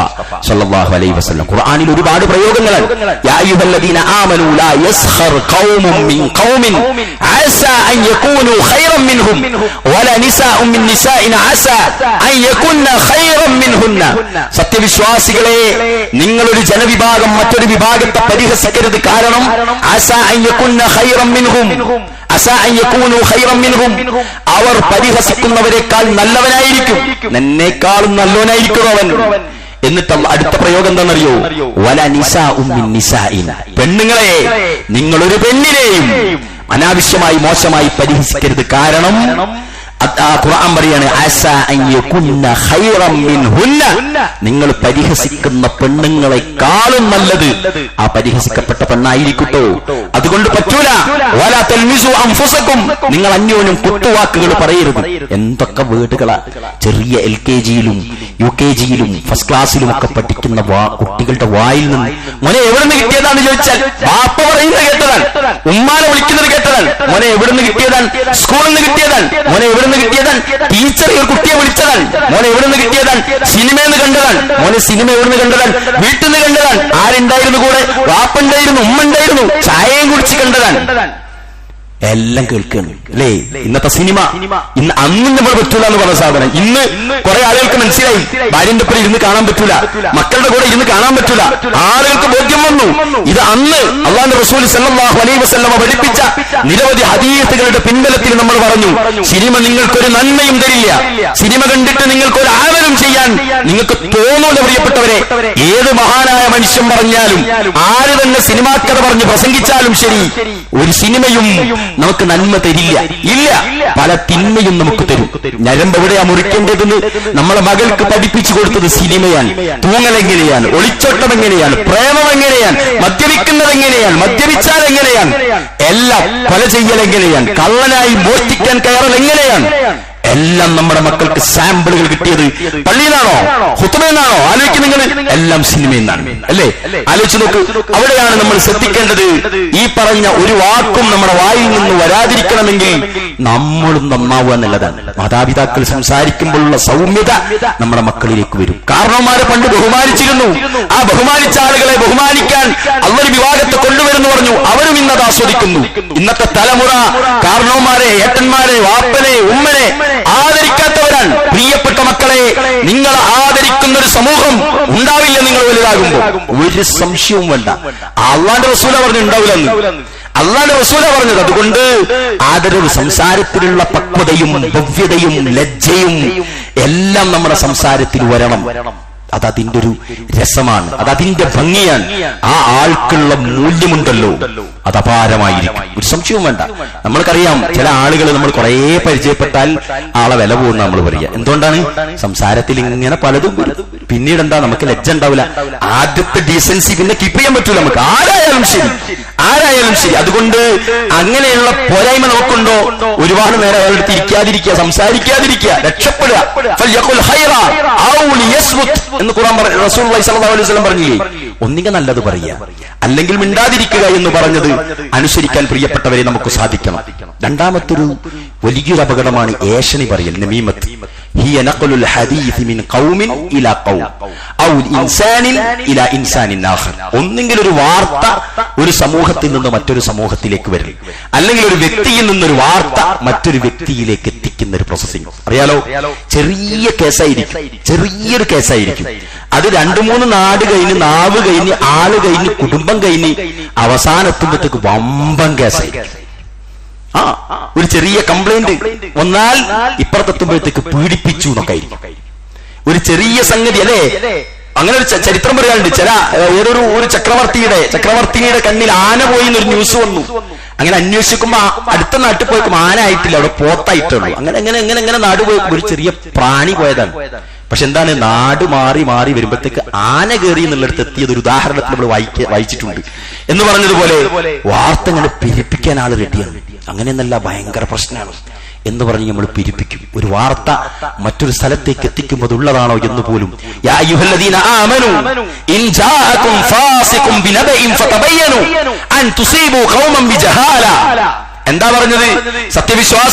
സല്ലല്ലാഹു അലൈഹി വസല്ലം ഖുർആനിൽ ഒരുപാട് പ്രയോഗങ്ങളാണ്. യാ അയ്യുഹല്ലദീന ആമനൂ ലാ യസ്ഖർ ഖൗമുൻ മിൻ ഖൗമിൻ അസാ അൻ യകൂനൂ ഖൈറൻ മിൻഹും വലാ നിസാഉൻ മിൻ നിസാഇൻ അസാ അൻ യകുന്ന ഖൈറൻ മിൻഹുന്ന. സത്യവിശ്വാസികളെ, നിങ്ങളൊരു ജനവിഭാഗം മറ്റൊരു വിഭാഗത്തെ പരിഹസിക്കരുത്. കാരണം അസാ അൻ യകുന്ന ഖൈറൻ മിൻഹും, അവർ പരിഹസിക്കുന്നവരെക്കാൾ നല്ലവനായിരിക്കും, നിന്നേക്കാളും നല്ലവനായിരിക്കും അവൻ. എന്നിട്ട് അടുത്ത പ്രയോഗം എന്താണെന്നറിയോ? വല നിസാഉം മിൻ നിസാഇൻ, പെണ്ണുങ്ങളെ, നിങ്ങളൊരു പെണ്ണിനെയും അനാവശ്യമായി മോശമായി പരിഹസിക്കരുത്. കാരണം ഖുർആൻ പറയാണ് അസാ അൻ യകുന്ന ഖൈറൻ മിൻഹുന്ന, നിങ്ങൾ പരിഹസിക്കുന്ന പെണ്ണുങ്ങളെക്കാളും നല്ലത് ആ പരിഹസിക്കപ്പെട്ട പെണ്ണായിരിക്കട്ടോ. അതുകൊണ്ട് പറ്റൂല. വലാ തൽമിസു അൻഫുസകും, നിങ്ങൾ അന്യോന്യം കുത്തുവാക്കുകൾ പറയരുത്. എന്തൊക്കെ വേർഡുകളാ ചെറിയ LKG-യിലും UKG-യിലും ഫസ്റ്റ് ക്ലാസ്സിലും ഒക്കെ പഠിക്കുന്ന കുട്ടികളുടെ വായിൽ നിന്ന്. മോനെ എവിടുന്ന് കിട്ടിയതാണെന്ന് ചോദിച്ചാൽ ബാപ്പ പറയുന്നത് കേട്ടതാണ്, ഉമ്മാനെ വിളിക്കുന്നത് കേട്ടതാണ്. മോനെ എവിടുന്ന് കിട്ടിയതാണ്? സ്കൂളിൽ നിന്ന് കിട്ടിയതാണ്. മോനെ എവിടുന്ന് കിട്ടിയതാണ്? ടീച്ചർ ഒരു കുട്ടിയെ വിളിച്ചതാണ്. മോനെ എവിടുന്ന് കിട്ടിയതാണ്? സിനിമയെന്ന് കണ്ടതാണ്. മോനെ സിനിമ എവിടുന്ന് കണ്ടതാണ്? വീട്ടിൽ നിന്ന് കണ്ടതാണ്. ആരുണ്ടായിരുന്നു കൂടെ? വാപ്പുണ്ടായിരുന്നു, ഉമ്മ ഉണ്ടായിരുന്നു, ചായയും കുടിച്ച് കണ്ടതാണ്. എല്ലാം കേൾക്കുകയാണ് അല്ലേ? ഇന്നത്തെ സിനിമ ഇന്ന് അന്നും നമ്മൾ പറ്റൂല എന്ന് പറഞ്ഞ സാധനം ഇന്ന് കുറെ ആളുകൾക്ക് മനസ്സിലായി. ഭാര്യന്റെ ഒപ്പം ഇരുന്ന് കാണാൻ പറ്റൂല, മക്കളുടെ കൂടെ ഇരുന്ന് കാണാൻ പറ്റൂല. ആളുകൾക്ക് ബോധ്യം വന്നു. ഇത് അന്ന് അല്ലാഹുവിന്റെ റസൂൽ സല്ലല്ലാഹു അലൈഹി വസല്ലമ പഠിപ്പിച്ച നിരവധി ഹദീസുകളുടെ പിൻബലത്തിൽ നമ്മൾ പറഞ്ഞു, സിനിമ നിങ്ങൾക്കൊരു നന്മയും തരില്ല. സിനിമ കണ്ടിട്ട് നിങ്ങൾക്കൊരു ആവലും ചെയ്യാൻ നിങ്ങൾക്ക് തോന്നൂല. പ്രിയപ്പെട്ടവരെ, ഏത് മഹാനായ മനുഷ്യൻ പറഞ്ഞാലും, ആര് തന്നെ സിനിമാ കഥ പറഞ്ഞ് പ്രസംഗിച്ചാലും ശരി, ഒരു സിനിമയും നമുക്ക് നന്മ തരില്ല. ഇല്ല, പല തിന്മയും നമുക്ക് തരും. ഞരമ്പ് എവിടെയാ മുറിക്കേണ്ടതെന്ന് നമ്മളെ മകൾക്ക് പഠിപ്പിച്ചു കൊടുത്തത് സിനിമയാണ്. തൂങ്ങൽ എങ്ങനെയാണ്, ഒളിച്ചോട്ടം എങ്ങനെയാണ്, പ്രേമം എങ്ങനെയാണ്, മദ്യപിക്കുന്നത് എങ്ങനെയാണ്, മദ്യപിച്ചാൽ എങ്ങനെയാണ്, എല്ലാം കൊല ചെയ്യൽ എങ്ങനെയാണ്, കള്ളനായി മോഷ്ടിക്കാൻ കയറൽ എങ്ങനെയാണ്, എല്ലാം നമ്മുടെ മക്കൾക്ക് സാമ്പിളുകൾ കിട്ടിയത് പള്ളിയിലാണോ ഖുത്ബയിലാണോ? ആലോചിക്കും നിങ്ങൾ, എല്ലാം സിനിമയിൽ നിന്നാണ് അല്ലേ? ആലോചിച്ച് നോക്ക്. അവിടെയാണ് നമ്മൾ ശ്രദ്ധിക്കേണ്ടത്. ഈ പറഞ്ഞ ഒരു വാക്കും നമ്മുടെ വായിൽ നിന്ന് വരാതിരിക്കണമെങ്കിൽ നമ്മളും നന്നാവുക എന്നുള്ളതാണ്. മാതാപിതാക്കൾ സംസാരിക്കുമ്പോഴുള്ള സൗമ്യത നമ്മുടെ മക്കളിലേക്ക് വരും. കാരണവന്മാരെ പണ്ട് ബഹുമാനിച്ചിരുന്നു. ആ ബഹുമാനിച്ച ആളുകളെ ബഹുമാനിക്കാൻ അള്ളാഹു വിവാഹത്തെ കൊണ്ടുവരുന്നു പറഞ്ഞു. അവരും ഇന്നത് ആസ്വദിക്കുന്നു. ഇന്നത്തെ തലമുറ കാരണവന്മാരെ, ഏട്ടന്മാരെ, വാപ്പനെ, ഉമ്മനെ ആദരിക്കാത്തവരാണ്. പ്രിയപ്പെട്ട മക്കളെ, നിങ്ങൾ ആദരിക്കുന്ന ഒരു സമൂഹം ഉണ്ടാവില്ല നിങ്ങൾ വലുതാകുമ്പോൾ. ഒരു സംശയവും വേണ്ട. അള്ളാന്റെ റസൂല പറഞ്ഞു ഉണ്ടാവില്ലെന്ന്. അള്ളാന്റെ റസൂല പറഞ്ഞത്. അതുകൊണ്ട് ആദരവ്, സംസാരത്തിലുള്ള പക്വതയും ഭവ്യതയും ലജ്ജയും എല്ലാം നമ്മുടെ സംസാരത്തിൽ വരണം. അതതിന്റെ ഒരു രസമാണ്, അതതിന്റെ ഭംഗിയാണ്. ആ ആൾക്കുള്ള മൂല്യമുണ്ടല്ലോ, അത് അപാരമായിരിക്കും. ഒരു സംശയവും വേണ്ട. നമ്മൾക്കറിയാം, ചില ആളുകൾ നമ്മൾ കുറെ പരിചയപ്പെട്ടാൽ ആളെ വില പോകുന്ന നമ്മൾ പറയാ. എന്തുകൊണ്ടാണ്? സംസാരത്തിൽ ഇങ്ങനെ പലതും വരും. പിന്നീട് എന്താ, നമുക്ക് ലജ്ജ ഉണ്ടാവില്ല. ആദ്യത്തെ ഡീസൻസി പിന്നെ കീപ്പ് ചെയ്യാൻ പറ്റൂല നമുക്ക്, ആരായാലും ശരി. അതുകൊണ്ട് അങ്ങനെയുള്ള പോരായ്മ നമുക്കുണ്ടോ? ഒരുപാട് നേരം അയാളുടെ ഇരിക്കാതിരിക്കുക, സംസാരിക്കാതിരിക്കുക, രക്ഷപ്പെടുക. എന്ന് ഖുർആൻ റസൂലുള്ളാഹി സ്വല്ലല്ലാഹു അലൈഹി വസല്ലം പറഞ്ഞില്ലേ? ഒന്നിಗೆ നല്ലത് പറയുക, അല്ലെങ്കിൽ മിണ്ടാതിരിക്കുക എന്ന് പറഞ്ഞത് അനുസരിക്കാൻ പ്രിയപ്പെട്ടവരെ നമുക്ക് സാധിക്കണം. രണ്ടാമത്തൊരു വലിയൊരു അപകടമാണ് ഏഷണി പറയൽ, നമീമത്ത്. ഹിയ നഖ്ലുൽ ഹദീസ് മിൻ ഖൗമിൻ ഇലാ ഖൗം ഔ ഇൻസാനിൻ ഇലാ ഇൻസാനിൻ ആഖർ. ഒന്നെങ്കിൽ ഒരു വാർത്ത ഒരു സമൂഹത്തിൽ നിന്ന് മറ്റൊരു സമൂഹത്തിലേക്ക് വരും, അല്ലെങ്കിൽ ഒരു വ്യക്തിയിൽ നിന്നൊരു വാർത്ത മറ്റൊരു വ്യക്തിയിലേക്ക് എത്തിക്കുന്ന ഒരു പ്രോസസ്സിംഗ്. അറിയാലോ, ചെറിയ കേസായിരിക്കും, ചെറിയൊരു കേസായിരിക്കും, അത് 2-3 നാട് കഴിഞ്ഞ്, നാവ് കഴിഞ്ഞ്, ആള് കഴിഞ്ഞ്, കുടുംബം കഴിഞ്ഞ് അവസാനത്തുമ്പോഴത്തേക്ക് വമ്പൻ കേസായിരിക്കും. ഒരു ചെറിയ കംപ്ലൈന്റ് വന്നാൽ ഇപ്പുറത്തെത്തുമ്പോഴത്തേക്ക് പീഡിപ്പിച്ചു എന്നൊക്കെ ആയിരിക്കും. ഒരു ചെറിയ സംഗതി അല്ലേ? അങ്ങനെ ഒരു ചരിത്രം പറയാറുണ്ട്. ഒരു ചക്രവർത്തിയുടെ കണ്ണിൽ ആന പോയി എന്നൊരു ന്യൂസ് വന്നു. അങ്ങനെ അന്വേഷിക്കുമ്പോ അടുത്ത നാട്ടിൽ പോയപ്പോ ആന ആയിട്ടില്ല, അവിടെ പോത്തായിട്ടുള്ളൂ. അങ്ങനെ നാട് പോയി ഒരു ചെറിയ പ്രാണി പോയതാണ്. പക്ഷെ എന്താണ്, നാട് മാറി മാറി വരുമ്പോഴത്തേക്ക് ആന കയറി എന്നുള്ളിടത്ത് എത്തിയത് ഒരു ഉദാഹരണത്തിൽ നമ്മൾ വായിച്ചിട്ടുണ്ട്. എന്ന് പറഞ്ഞതുപോലെ വാർത്ത ഇങ്ങനെ പിരിപ്പിക്കാൻ ആള് റെഡിയാണ്. അങ്ങനെയെന്നല്ല, ഭയങ്കര പ്രശ്നമാണ് എന്ന് പറഞ്ഞ് നമ്മൾ പിരിപ്പിക്കും. ഒരു വാർത്ത മറ്റൊരു സ്ഥലത്തേക്ക് എത്തിക്കുമ്പോൾ അതുള്ളതാണോ എന്ന് പോലും. യാ അയ്യുഹല്ലദീന ആമനൂ ഇൻ ജാഅകും ഫാസിഖുൻ ബിനബഇൻ ഫതബയ്യനൂ അൻ തുസീബൂ ഖൗമൻ ബിജഹാല. എന്താ പറഞ്ഞത്?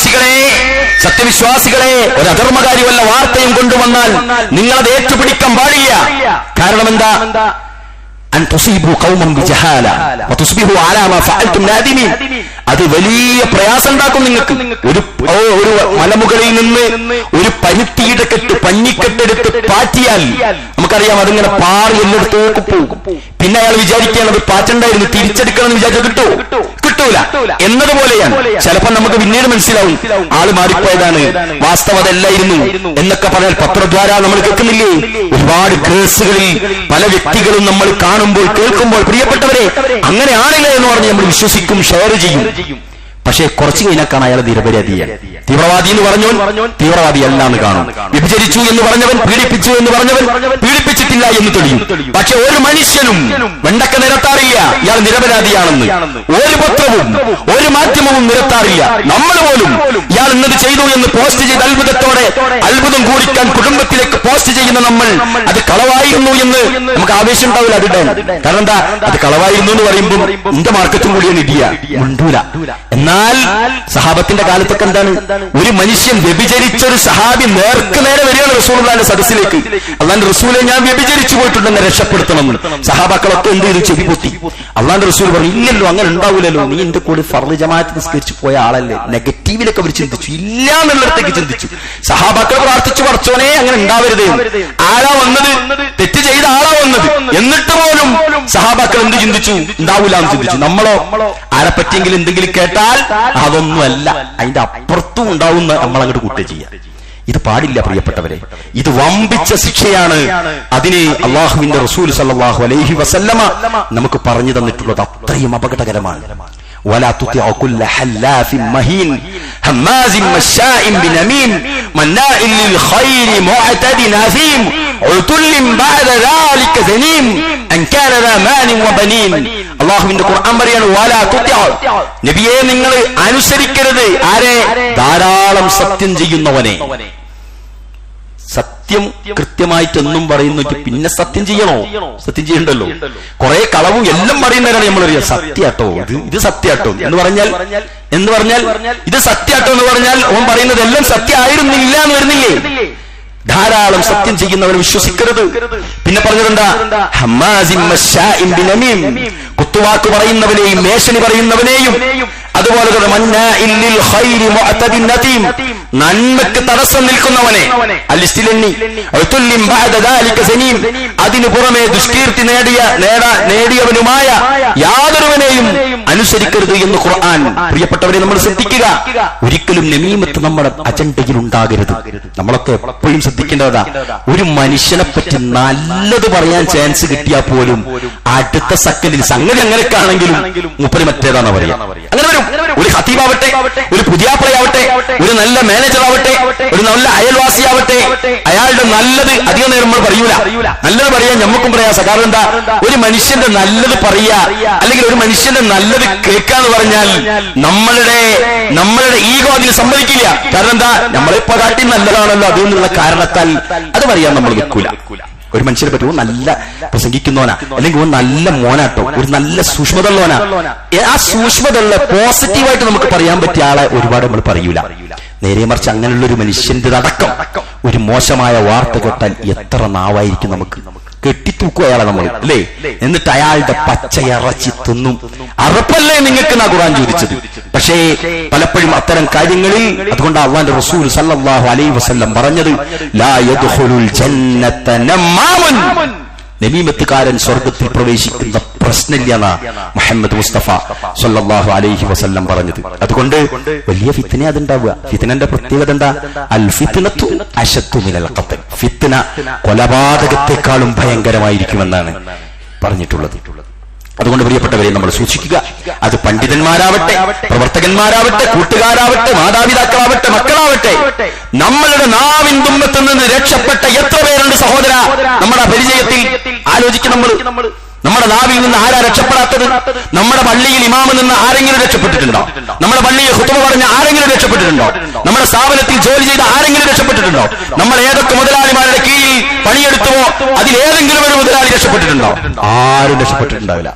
സത്യവിശ്വാസികളെ ഒരു അധർമ്മകാരി വല്ല വാർത്തയും കൊണ്ടുവന്നാൽ നിങ്ങളത് ഏറ്റുപിടിക്കാൻ പാടില്ല. കാരണം എന്താ? അൻ തുസീബൂ ഖൗമൻ ബിജഹാല വതുസ്ബിഹൂ അലാ മാ ഫഅൽതും നാദിമീൻ. അത് വലിയ പ്രയാസം ഉണ്ടാക്കും നിങ്ങൾക്ക്. ഒരു മലമുകളിൽ നിന്ന് ഒരു പരുത്തിയുടെ പഞ്ഞിക്കെട്ടെടുത്ത് പാറ്റിയാൽ നമുക്കറിയാം, അതിങ്ങനെ പാറി എല്ലായിടത്തേക്ക് പോകും. പിന്നെ അയാൾ വിചാരിക്കുകയാണ് അത് പാറ്റുണ്ടായിരുന്നു, തിരിച്ചെടുക്കണം എന്ന് വിചാരിച്ചാൽ കിട്ടൂല എന്നതുപോലെയാണ്. ചിലപ്പോൾ നമുക്ക് പിന്നീട് മനസ്സിലാവും ആള് മാറിപ്പോയതാണ്, വാസ്തവത അല്ലായിരുന്നു എന്നൊക്കെ പറഞ്ഞാൽ പത്രദ്വാര നമ്മൾ കേൾക്കുന്നില്ലേ? ഒരുപാട് കേസുകളിൽ പല വ്യക്തികളും നമ്മൾ കാണുമ്പോൾ കേൾക്കുമ്പോൾ പ്രിയപ്പെട്ടവരെ അങ്ങനെയാണില്ലേ എന്ന് പറഞ്ഞ് നമ്മൾ വിശ്വസിക്കും, ഷെയർ ചെയ്യും. പക്ഷേ കുറച്ചു കഴിഞ്ഞാൽ കാണാൻ അയാൾ നിരപരാധിയാണ്. തീവ്രവാദി എന്ന് പറഞ്ഞവൻ തീവ്രവാദി അല്ല എന്ന് കാണും. വ്യഭിചരിച്ചു എന്ന് പറഞ്ഞവൻ, പീഡിപ്പിച്ചു എന്ന് പറഞ്ഞവൻ പീഡിപ്പിച്ചിട്ടില്ല എന്ന് തെളിയും. പക്ഷെ ഒരു മനുഷ്യനും വെണ്ടക്ക നിരത്താറില്ല ഇയാൾ നിരപരാധിയാണെന്ന്. ഒരു പത്രവും ഒരു മാധ്യമവും നിരത്താറില്ല. നമ്മൾ പോലും ഇയാൾ ഇന്നത് ചെയ്തു എന്ന് പോസ്റ്റ് ചെയ്ത് അത്ഭുതം കൂടിക്കാൻ കുടുംബത്തിലേക്ക് പോസ്റ്റ് ചെയ്യുന്ന നമ്മൾ അത് കളവായിരുന്നു എന്ന് നമുക്ക് ആവേശം ഉണ്ടാവില്ല. അതിടാൻ കാരണം എന്താ? അത് കളവായിരുന്നു എന്ന് പറയുമ്പോൾ എന്റെ മാർക്കറ്റും കൂടിയാണ് ഇടിയ മുണ്ടൂല. എന്നാൽ സഹാബത്തിന്റെ കാലത്തൊക്കെ എന്താണ്, ഒരു മനുഷ്യൻ വ്യഭിചരിച്ചൊരു സഹാബി നേർക്ക് നേരെ വരികയാണ് റസൂലുള്ളാഹിന്റെ സദസ്സിലേക്ക്. അള്ളാന്റെ റസൂലെ, ഞാൻ വ്യഭിചരിച്ചു പോയിട്ടുണ്ടെന്ന് രക്ഷപ്പെടുത്തണം. സഹാബാക്കളൊക്കെ എന്ത് ചെയ്തു? ചെവി പൊത്തി. അള്ളാന്റെ റസൂൽ പറഞ്ഞു, ഇല്ലല്ലോ, അങ്ങനെ ഉണ്ടാവില്ലല്ലോ, നീ എന്റെ കൂടെ ഫർള് ജമാഅത്ത് നിസ്കരിച്ച് പോയ ആളല്ലേ. നെഗറ്റീവിലൊക്കെ അവർ ചിന്തിച്ചു, ഇല്ല എന്നുള്ളിടത്തേക്ക് ചിന്തിച്ചു. സഹാബാക്കൾ പ്രാർത്ഥിച്ചു, പറച്ചോനെ അങ്ങനെ ഉണ്ടാവരുത്. ആളാ വന്നത്, തെറ്റ് ചെയ്ത ആളാ വന്നത്, എന്നിട്ട് പോലും സഹാബാക്കൾ എന്ത് ചിന്തിച്ചു? ഉണ്ടാവില്ല എന്ന് ചിന്തിച്ചു. നമ്മളോ ആരെ പറ്റിയെങ്കിലും എന്തെങ്കിലും കേട്ടാൽ അതൊന്നുമല്ല, അതിന്റെ അപ്പുറത്തും ഉണ്ടാവുന്ന നമ്മൾ അങ്ങോട്ട് കൂട്ടുക ചെയ്യാം. ഇത് പാടില്ല പ്രിയപ്പെട്ടവരെ, ഇത് വമ്പിച്ച ശിക്ഷയാണ്. അതിന് അള്ളാഹുവിന്റെ റസൂൽ സല്ലല്ലാഹു അലൈഹി വസല്ലമ നമുക്ക് പറഞ്ഞു തന്നിട്ടുള്ളത് അത്രയും അപകടകരമാണ്. ولا تطع كل حلاف مهين هماز مشاء بنميم مناع للخير معتد أثيم عتل بعد ذلك زنيم أن كان ذا مال وبنين. അള്ളാഹുവിന്റെ ഖുർആൻ പറയാണ്, വലാ തുതിഅ, നബിയെ നിങ്ങൾ അനുസരിക്കരുത് ആരെ? ധാരാളം സത്യം ചെയ്യുന്നവനെ. സത്യം കൃത്യമായിട്ടെന്നും പറയുന്നു, പിന്നെ സത്യം ചെയ്യണോ? സത്യം ചെയ്യണ്ടല്ലോ. കുറെ കളവും എല്ലാം പറയുന്നവരാണ് നമ്മളറിയാം. സത്യാട്ടോ, ഇത് സത്യാട്ടോ എന്ന് പറഞ്ഞാൽ ഇത് സത്യാട്ടോ എന്ന് പറഞ്ഞാൽ ഓൻ പറയുന്നത് എല്ലാം സത്യമായിരുന്നില്ല എന്ന് വരുന്നില്ലേ? ധാരാളം സത്യം ചെയ്യുന്നവരെ വിശ്വസിക്കരുത്. പിന്നെ പറഞ്ഞതെന്താ? ഹമ്മാസിൻ മശാഇൻ ബിനമീം, കുത്തുവാക്ക് പറയുന്നവനെയും മേശനി പറയുന്നവനെയും അതുപോലെ തന്നെ മന്നാഇൻ ലിൽ ഖൈരി മുഅതദിൻ നതീം, നന്മക്ക് തടസ്സം നിൽക്കുന്നവനെ. അൽഇസ്തിലന്നി ഉതുല്ലിൻ ബഅദ ദാലിക സനീം, അതിനു പുറമെ ദുഷ്കീർത്തി നേടിയവനുമായ യാതൊരുവനെയും അനുസരിക്കരുത് എന്ന് ഖുർആൻ. പ്രിയപ്പെട്ടവരെ, നമ്മൾ ശ്രദ്ധിക്കുക, ഒരിക്കലും നമീമത്ത് നമ്മുടെ അജണ്ടയിൽ ഉണ്ടാകരുത്. നമ്മളൊക്കെ എപ്പോഴും ശ്രദ്ധിക്കേണ്ടതാ. ഒരു മനുഷ്യനെ പറ്റി നല്ലത് പറയാൻ ചാൻസ് കിട്ടിയാൽ പോലും അടുത്ത സെക്കൻഡിൽ സംഗതി അങ്ങനെയൊക്കെ ആണെങ്കിലും മുപ്പത് മറ്റേതാണെന്ന് പറയാം. അങ്ങനെ വരും. ഒരു ഖതീബാവട്ടെ, ഒരു പുതിയാപ്പളയാവട്ടെ, ഒരു നല്ല മാനേജർ ആവട്ടെ, ഒരു നല്ല അയൽവാസിയാവട്ടെ, അയാളുടെ നല്ലത് അധികം നേരം നമ്മൾ പറയൂല. നല്ലത് പറയാൻ നമുക്കും പ്രയാസം. കാരണം എന്താ? ഒരു മനുഷ്യന്റെ നല്ലത് പറയാ അല്ലെങ്കിൽ ഒരു മനുഷ്യന്റെ നല്ലത് കേൾക്കാന്ന് പറഞ്ഞാൽ നമ്മളുടെ ഈഗോ അതിന് സമ്മതിക്കില്ല. കാരണം എന്താ? നമ്മളിപ്പോ കാട്ടി നല്ലതാണല്ലോ, അതുകൊണ്ടുള്ള കാരണത്താൽ അത് പറയാൻ നമ്മൾ നിൽക്കൂല. ഒരു മനുഷ്യനെ പറ്റുമോ നല്ല പ്രസംഗിക്കുന്നവനാ, അല്ലെങ്കിൽ ഒരു നല്ല മോനാട്ടോ, ഒരു നല്ല സൂക്ഷ്മത ഉള്ളവനാ. ആ സൂക്ഷ്മത ഉള്ള പോസിറ്റീവായിട്ട് നമുക്ക് പറയാൻ പറ്റിയ ആളെ ഒരുപാട് നമ്മൾ പറയൂല. നേരെ മറിച്ച് അങ്ങനെയുള്ളൊരു മനുഷ്യന്റെ അടക്കം ഒരു മോശമായ വാർത്ത കേട്ടാൽ എത്ര നാവായിരിക്കും നമുക്ക്. കെട്ടിത്തൂക്കും അയാളെ നമ്മൾ, അല്ലേ? എന്നിട്ട് അയാളുടെ പച്ചയിറച്ചി തിന്നും. അറപ്പല്ലേ നിങ്ങൾക്ക് എന്നാ ഖുർആൻ ചോദിച്ചത്. പക്ഷേ പലപ്പോഴും അത്തരം കാര്യങ്ങളിൽ, അതുകൊണ്ട് അല്ലാഹുവിന്റെ റസൂൽ സല്ലല്ലാഹു അലൈഹി വസല്ലം പറഞ്ഞത് ലാ യദ്ഖുലുൽ ജന്നത നമാമുൻ, നമീമത്തുകാരൻ സ്വർഗത്തിൽ പ്രവേശിക്കുന്ന പ്രശ്നമില്ലെന്നാ മുഹമ്മദ് മുസ്തഫ സല്ലല്ലാഹു അലൈഹി വസല്ലം പറഞ്ഞത്. അതുകൊണ്ട് വലിയ ഫിത്ന അതുണ്ടാവുക. ഫിത്നന്റെ പ്രത്യേകത എന്താ? അൽ ഫിത്നതു അശദ്ദു മിനൽ ഖത്ൽ, ഫിത്ന കൊലപാതകത്തെക്കാളും ഭയങ്കരമായിരിക്കുമെന്നാണ് പറഞ്ഞിട്ടുള്ളത്. അതുകൊണ്ട് പ്രിയപ്പെട്ടവരെ നമ്മൾ സൂക്ഷിക്കുക. അത് പണ്ഡിതന്മാരാവട്ടെ, പ്രവർത്തകന്മാരാവട്ടെ, കൂട്ടുകാരാവട്ടെ, മാതാപിതാക്കളാവട്ടെ, മക്കളാവട്ടെ, നമ്മളുടെ നാവിൻ തുമ്പത്തിൽ നിന്ന് രക്ഷപ്പെട്ട എത്ര പേരുണ്ട് സഹോദര നമ്മുടെ പരിചയത്തിൽ? ആലോചിക്കും നമ്മൾ. നമ്മുടെ നാവിൽ നിന്ന് ആരാ രക്ഷപ്പെടാത്തത്? നമ്മുടെ പള്ളിയിൽ ഇമാമിൽ നിന്ന് ആരെങ്കിലും രക്ഷപ്പെട്ടിട്ടുണ്ടോ? നമ്മുടെ പള്ളിയിൽ ഖുതുബ പറഞ്ഞ ആരെങ്കിലും രക്ഷപ്പെട്ടിട്ടുണ്ടോ? നമ്മുടെ സ്ഥാപനത്തിൽ ജോലി ചെയ്ത ആരെങ്കിലും രക്ഷപ്പെട്ടിട്ടുണ്ടോ? നമ്മൾ ഏതൊക്കെ മുതലാളിമാരുടെ കീഴിൽ പണിയെടുത്തുവോ അതിലേതെങ്കിലും ഒരു മുതലാളി രക്ഷപ്പെട്ടിട്ടുണ്ടോ? ആരും രക്ഷപ്പെട്ടിട്ടുണ്ടാവില്ല.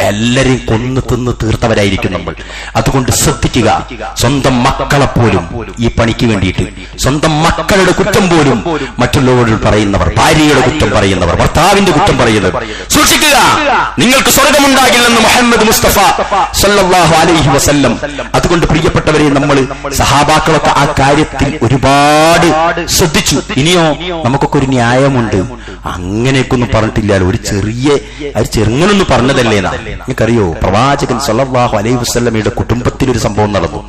എല്ലാരെയും കൊന്നു തിന്ന് തീർത്തവരായിരിക്കും നമ്മൾ. അതുകൊണ്ട് ശ്രദ്ധിക്കുക. സ്വന്തം മക്കളെ പോലും ഈ പണിക്ക് വേണ്ടിയിട്ട്, സ്വന്തം മക്കളുടെ കുറ്റം പോലും മറ്റുള്ളവരോട് പറയുന്നവർ, ഭാര്യയുടെ കുറ്റം പറയുന്നവർ, ഭർത്താവിന്റെ കുറ്റം പറയുന്നവർ, സൂക്ഷിക്കുക. നിങ്ങൾക്ക് സ്വർഗമുണ്ടാകില്ലെന്ന് മുഹമ്മദ് മുസ്തഫ സല്ലല്ലാഹു അലൈഹി വസല്ലം. അതുകൊണ്ട് പ്രിയപ്പെട്ടവരെ, നമ്മൾ സഹാബാക്കളൊക്കെ ആ കാര്യത്തിൽ ഒരുപാട് ശ്രദ്ധിച്ചു. ഇനിയോ നമുക്കൊക്കെ ഒരു ന്യായമുണ്ട്. അങ്ങനെയൊക്കെ പറഞ്ഞിട്ടില്ല. ഒരു ചെറുങ്ങനൊന്നും പറഞ്ഞതല്ലേനാ. നിങ്ങൾക്കറിയോ, പ്രവാചകൻ സല്ലല്ലാഹു അലൈഹി വസല്ലമയുടെ കുടുംബത്തിൽ ഒരു സംഭവം നടന്നു.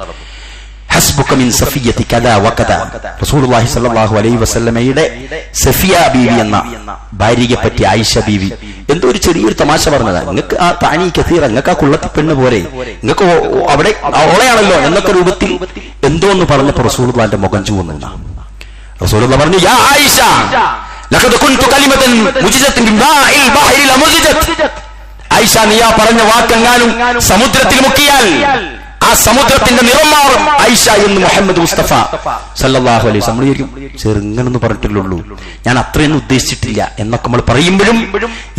ഹസ്ബുക മിൻ സഫിയ്യതി കദാ വകദ. റസൂലുള്ളാഹി സ്വല്ലല്ലാഹു അലൈഹി വസല്ലമയുടെ സഫിയ ബീവി എന്ന ഭാര്യയെ പറ്റി ആയിഷ ബീവി എന്തോ ഒരു ചെറിയൊരു തമാശ പറഞ്ഞതാ. നിങ്ങൾക്ക് ആ താനി കസീറ, നിങ്ങൾക്ക് ആ കുള്ളത്തി പെണ്ണ് പോരെ, നിങ്ങൾക്ക് അവിടെ ഓളയാണല്ലോ എന്നൊക്കെ രൂപത്തിൽ എന്തോ എന്ന് പറഞ്ഞപ്പോ റസൂലുള്ളാഹിന്റെ മുഖം ചുവന്നു. റസൂലുള്ളാഹി പറഞ്ഞു, യാ ആയിഷ ലഖദ് കുൻതു കലിമതൻ മുജിസതൻ ബിമാഇൽ ബഹരി ലമുജിജത്. ആയിഷ, നീ ആ പറഞ്ഞ വാക്കെങ്ങാനും സമുദ്രത്തിൽ മുക്കിയാൽ ആ സമുദ്രത്തിന്റെ നിറം മാറും ആയിഷ എന്ന് മുഹമ്മദ് മുസ്തഫ സല്ലല്ലാഹു അലൈഹി വസല്ലം. ചെറുങ്ങനെന്ന് പറഞ്ഞിട്ടുള്ളൂ, ഞാൻ അത്രയൊന്നും ഉദ്ദേശിച്ചിട്ടില്ല എന്നൊക്കെ നമ്മൾ പറയുമ്പോഴും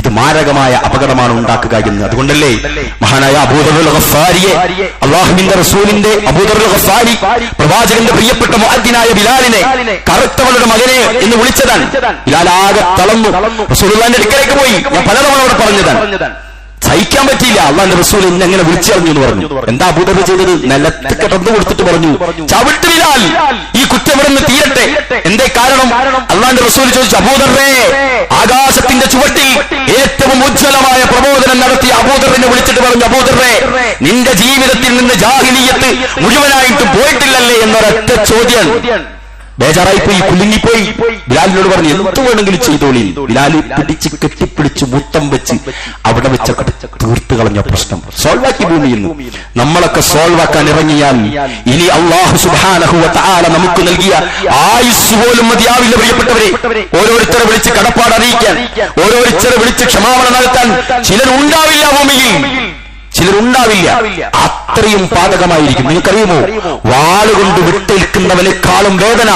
ഇത് മാരകമായ അപകടമാണ് ഉണ്ടാക്കുക എന്ന്. അതുകൊണ്ടല്ലേ മഹാനായ അബൂദറുൽ ഗഫാരിയെ, അല്ലാഹുവിന്റെ റസൂലിന്റെ അബൂദറുൽ ഗഫാരി, പ്രവാചകന്റെ പ്രിയപ്പെട്ട മുഅദ്ദിനായ ബിലാലിനെ കറുത്തവളുടെ മകനെ എന്ന് വിളിച്ചതാണ്. ബിലാൽ ആകെ തളർന്നു. റസൂലുള്ളാഹിന്റെ അടുക്കലേക്ക് പോയി. ഞാൻ പലതവണ അവിടെ പറഞ്ഞതാണ്, സഹിക്കാൻ പറ്റിയില്ല. അല്ലാഹുവിന്റെ റസൂൽ എന്നെ അങ്ങനെ വിളിച്ചറിഞ്ഞു എന്ന് പറഞ്ഞു. എന്താ അബൂദർ ചെയ്തത്? നിലത്ത് കിടന്നു കൊടുത്തിട്ട് പറഞ്ഞു, ചവിട്ട് ബിലാൽ, ഈ കുറ്റവിടുന്ന് തീരട്ടെ. എന്തേ കാരണം? അല്ലാഹുവിന്റെ റസൂൽ ചോദിച്ചു, അബൂദറേ, ആകാശത്തിന്റെ ചുവട്ടിൽ ഏറ്റവും ഉജ്ജ്വലമായ പ്രബോധനം നടത്തിയ അബൂദറിനെ വിളിച്ചിട്ട് പറഞ്ഞു, അബൂദറേ, നിന്റെ ജീവിതത്തിൽ നിന്ന് ജാഹിലിയ്യത്ത് മുഴുവനായിട്ടും പോയിട്ടില്ലല്ലേ എന്നൊരൊറ്റ ചോദ്യം. ബേജാറായിപ്പോയി, കുലുങ്ങിപ്പോയി. ബിലാലിനോട് പറഞ്ഞു, എന്ത് വേണമെങ്കിലും ചെയ്തോളി. ബിലാല് പിടിച്ച് കെട്ടിപ്പിടിച്ച് മുത്തം വെച്ച് അവിടെ വെച്ചൊക്കെ തീർത്ത് കളഞ്ഞ പ്രശ്നം സോൾവാക്കി ഭൂമിയിൽ നിന്ന്. നമ്മളൊക്കെ സോൾവാക്കാൻ ഇറങ്ങിയാൽ ഇനി അല്ലാഹു സുബ്ഹാനഹു വ തആല നമുക്ക് നൽകിയ ആയുസ് പോലും മതിയാവില്ല. പ്രിയപ്പെട്ടവരെ, ഓരോരുത്തരെ വിളിച്ച് കടപ്പാട് അറിയിക്കാൻ, ഓരോരുത്തരെ വിളിച്ച് ക്ഷമാപണം നടത്താൻ ചിലരുണ്ടാവില്ല ഭൂമിയിൽ, ചിലരുണ്ടാവില്ല. അത്രയും പാതകമായിരിക്കും. നിങ്ങൾക്കറിയുമോ, വാളുകൊണ്ട് വിട്ടേൽക്കുന്നവനേക്കാളും വേദന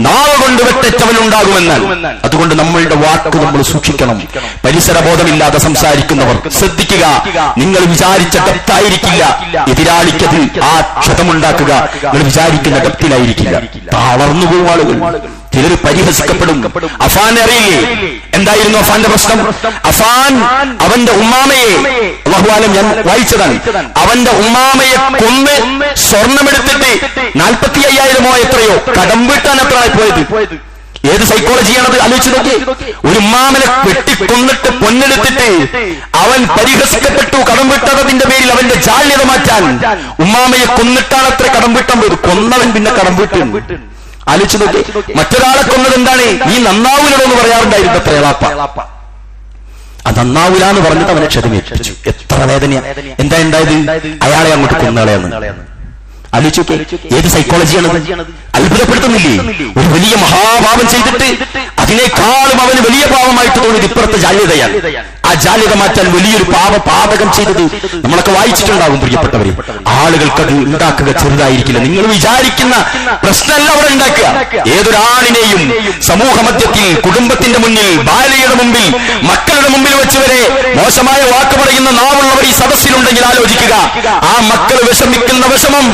നാവ് കൊണ്ട് വെട്ടേറ്റവനുണ്ടാകുമെന്നാൽ. അതുകൊണ്ട് നമ്മളുടെ വാക്ക് നമ്മൾ സൂക്ഷിക്കണം. പരിസരബോധമില്ലാതെ സംസാരിക്കുന്നവർ ശ്രദ്ധിക്കുക. നിങ്ങൾ വിചാരിച്ച ഡെപ്തായിരിക്കില്ല എതിരാളിക്കത് ആ ക്ഷതമുണ്ടാക്കുക. നിങ്ങൾ വിചാരിക്കുന്ന ഡെപ്തിലായിരിക്കില്ല. തളർന്നു പോകും ആളുകൾ. ചിലർ പരിഹസിക്കപ്പെടും. അഫാൻ അറിയില്ലേ എന്തായിരുന്നു അഫാന്റെ പ്രശ്നം? അഫാൻ അവന്റെ ഉമ്മാമയെ, അല്ലാഹു ആലം, ഞാൻ വായിച്ചതാണ്, അവന്റെ ഉമ്മാമയെ കൊന്ന് സ്വർണമെടുത്തിട്ട് 45,000 എത്രയോ കടം വീട്ടാൻ എത്രയായി പോയത്. ഏത് സൈക്കോളജിയാണത്? ആലോചിച്ച് നോക്കി. ഒരു ഉമ്മാമനെ വെട്ടിക്കൊന്നിട്ട് പൊന്നെടുത്തിട്ട് അവൻ പരിഹസിക്കപ്പെട്ടു. കടം വിട്ടതിന്റെ പേരിൽ അവന്റെ ജാള്യത മാറ്റാൻ ഉമ്മാമയെ കൊന്നിട്ടാണ് അത്ര കടം വീട്ടാൻ പോയത്. കൊന്നവൻ പിന്നെ കടം വീട്ടും. ആലോചിച്ച് നോക്കി. മറ്റൊരാളെ കൊന്നത് എന്താണ്? നീ നന്നാവൂലോ എന്ന് പറയാറുണ്ടായിരുന്നു അത്ര എളാപ്പ. അത് നന്നാവൂലെന്ന് പറഞ്ഞിട്ട് അവനെ ക്ഷതമേൽപ്പിച്ചു. എത്ര വേദനയാ! എന്താ ഉണ്ടായത്? അയാളെ അങ്ങോട്ട് കൊന്നളയെന്ന്. ആലോചിച്ചോക്കെ, ഏത് സൈക്കോളജിയാണത്? അത്ഭുതപ്പെടുത്തുന്നില്ലേ? ഒരു വലിയ മഹാപാപം ചെയ്തിട്ട് അതിനേക്കാളും അവന് വലിയ പാപമായിട്ട് തോന്നിയത് ഇപ്പുറത്തെ ജാള്യതയാണ്. ആ ജാള്യത മാറ്റാൻ വലിയൊരു പാതകം ചെയ്തത് നമ്മളൊക്കെ വായിച്ചിട്ടുണ്ടാകും പ്രിയപ്പെട്ടവരെ. ആളുകൾക്കത് ഉണ്ടാക്കുക ചെറുതായിരിക്കില്ല. നിങ്ങൾ വിചാരിക്കുന്ന പ്രശ്നമല്ല അവിടെ ഉണ്ടാക്കുക. ഏതൊരാളിനെയും സമൂഹ മധ്യത്തിൽ, കുടുംബത്തിന്റെ മുന്നിൽ, ഭാര്യയുടെ മുമ്പിൽ, മക്കളുടെ മുമ്പിൽ വെച്ചുവരെ മോശമായ വാക്ക് പറയുന്ന നാവുള്ളവർ ഈ സദസ്സിലുണ്ടെങ്കിൽ ആലോചിക്കുക, ആ മക്കൾ വിഷമിക്കുന്ന വിഷമം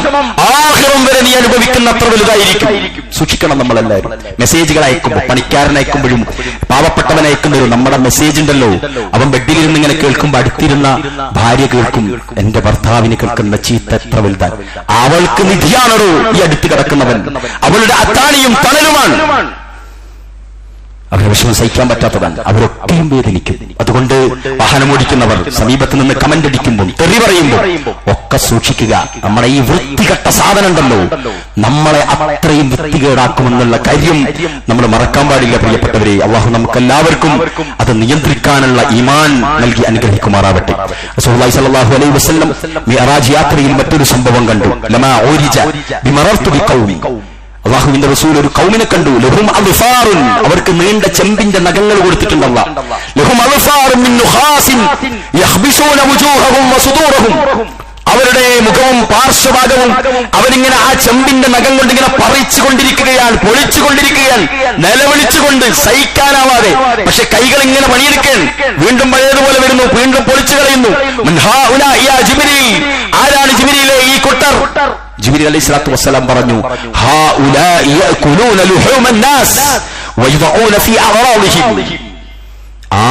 ആഖിറം വരെ നീ അനുഭവിക്കുന്ന അത്ര വലുതായിരിക്കും. സൂക്ഷിക്കണം നമ്മളെല്ലാവരും. മെസ്സേജുകൾ അയക്കുമ്പോൾ, പണിക്കാരനയക്കുമ്പോഴും പാവപ്പെട്ടവനയക്കുമ്പോഴും നമ്മുടെ മെസ്സേജ് ഉണ്ടല്ലോ, അവൻ ബെഡിലിരുന്ന് ഇങ്ങനെ കേൾക്കുമ്പോൾ അടുത്തിരുന്ന ഭാര്യ കേൾക്കും, എന്റെ ഭർത്താവിന് കേൾക്കുന്ന ചീത്ത എത്ര വലുതാണ്, അവൾക്ക് നിധിയാണോ ഈ അടുത്ത് കിടക്കുന്നവൻ, അവളുടെ അത്താണിയും തണലുമാണ്. അവരുടെ വിഷമം സഹിക്കാൻ പറ്റാത്തതാണ്. അവരൊക്കെയും വേദനിക്കും. അതുകൊണ്ട് വാഹനമോടിക്കുന്നവർ സമീപത്ത് നിന്ന് കമന്റ് അടിക്കുമ്പോൾ, തെറി പറയുമ്പോൾ ഒക്കെ സൂക്ഷിക്കുക. നമ്മളെ ഈ വൃത്തികെട്ട സാധനം ഉണ്ടല്ലോ, നമ്മളെ അത്രയും വൃത്തികേടാക്കുമെന്നുള്ള കാര്യം നമ്മൾ മറക്കാൻ പാടില്ല പ്രിയപ്പെട്ടവരെ. അല്ലാഹു നമുക്കെല്ലാവർക്കും അത് നിയന്ത്രിക്കാനുള്ള ഈമാൻ നൽകി അനുഗ്രഹിക്കുമാറാവട്ടെ. റസൂലുള്ളാഹി സ്വല്ലല്ലാഹു അലൈഹി വസല്ലം മിഅറാജ് യാത്രയിൽ മറ്റൊരു സംഭവം കണ്ടു. ലമാ ഊരിജ ബിമറർതു ബിഖൗമി. അല്ലാഹുവിന്റെ റസൂൽ ഒരു കൗമിനെ കണ്ടു. ലഹും അൽഫാറുൻ, അവർക്ക് നീണ്ട ചെമ്പിന്റെ നഖങ്ങൾ കൊടുത്തിട്ടുണ്ട് അല്ലാഹ്. ലഹും അൽഫാറുൻ മിൻ നുഖാസിൻ യഖ്ബിസൂന വുജൂഹഹും വസുദൂറഹും. അവരുടെ മുഖവും പാർശ്വഭാഗവും അവരിങ്ങനെ ആ ചെമ്പിന്റെ നഖം കൊണ്ട് ഇങ്ങനെ പറിച്ചുകൊണ്ടിരിക്കുകയാണ്, പൊളിച്ചുകൊണ്ടിരിക്കുകയാണ്, നിലവിളിച്ചുകൊണ്ട് സഹിക്കാനാവാതെ. പക്ഷെ കൈകൾ ഇങ്ങനെ പണിയെടുക്കാൻ, വീണ്ടും പഴയതുപോലെ വരുന്നു, വീണ്ടും പൊളിച്ചു കളയുന്നു. ആരാണ് ജിബ്രീലേ ഈ കൂട്ടർ? ജിബ്രീൽ അലൈഹിസ്സലാത്തു വസ്സലാം പറഞ്ഞു, ഹാഉലാഇ യഅകുലൂന ലുഹൂമൻ നാസ് വയദഊന ഫീ അഅറാദിഹിം.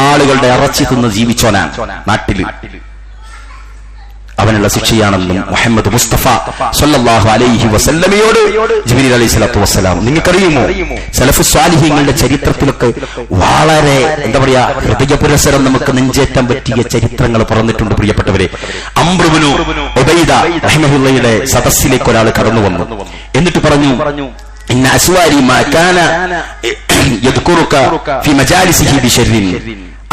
ആളുകളുടെ ഇറച്ചി തിന്ന് ജീവിച്ചോനാണ് നാട്ടിൽ. അവനുള്ള ശിക്ഷയാണെന്നും മുഹമ്മദ് മുസ്തഫ സല്ലല്ലാഹു അലൈഹി വസല്ലമയോട് ജിബ്രീൽ അലൈഹിസ്സലാത്തു വസ്സലാം. നിങ്ങൾക്കറിയുമോ, സലഫു സ്വാലിഹീങ്ങളുടെ ചരിത്രത്തിലൊക്കെ വളരെ എന്താ പറയാ, ഹൃദയപുരസരം നമുക്ക് നെഞ്ചേറ്റാൻ പറ്റിയ ചരിത്രങ്ങൾ പറഞ്ഞിട്ടുണ്ട് പ്രിയപ്പെട്ടവരെ. അംർ ഇബ്നു ഉബൈദ റഹിമഹുള്ളയുടെ സദസ്സിലേക്ക് ഒരാൾ കടന്നു വന്നു. എന്നിട്ട് പറഞ്ഞു, ഇന്ന അസ്വാരി മാ കാന യദ്കുറുക ഫി മജാലിസിഹി ബിശർരിൻ.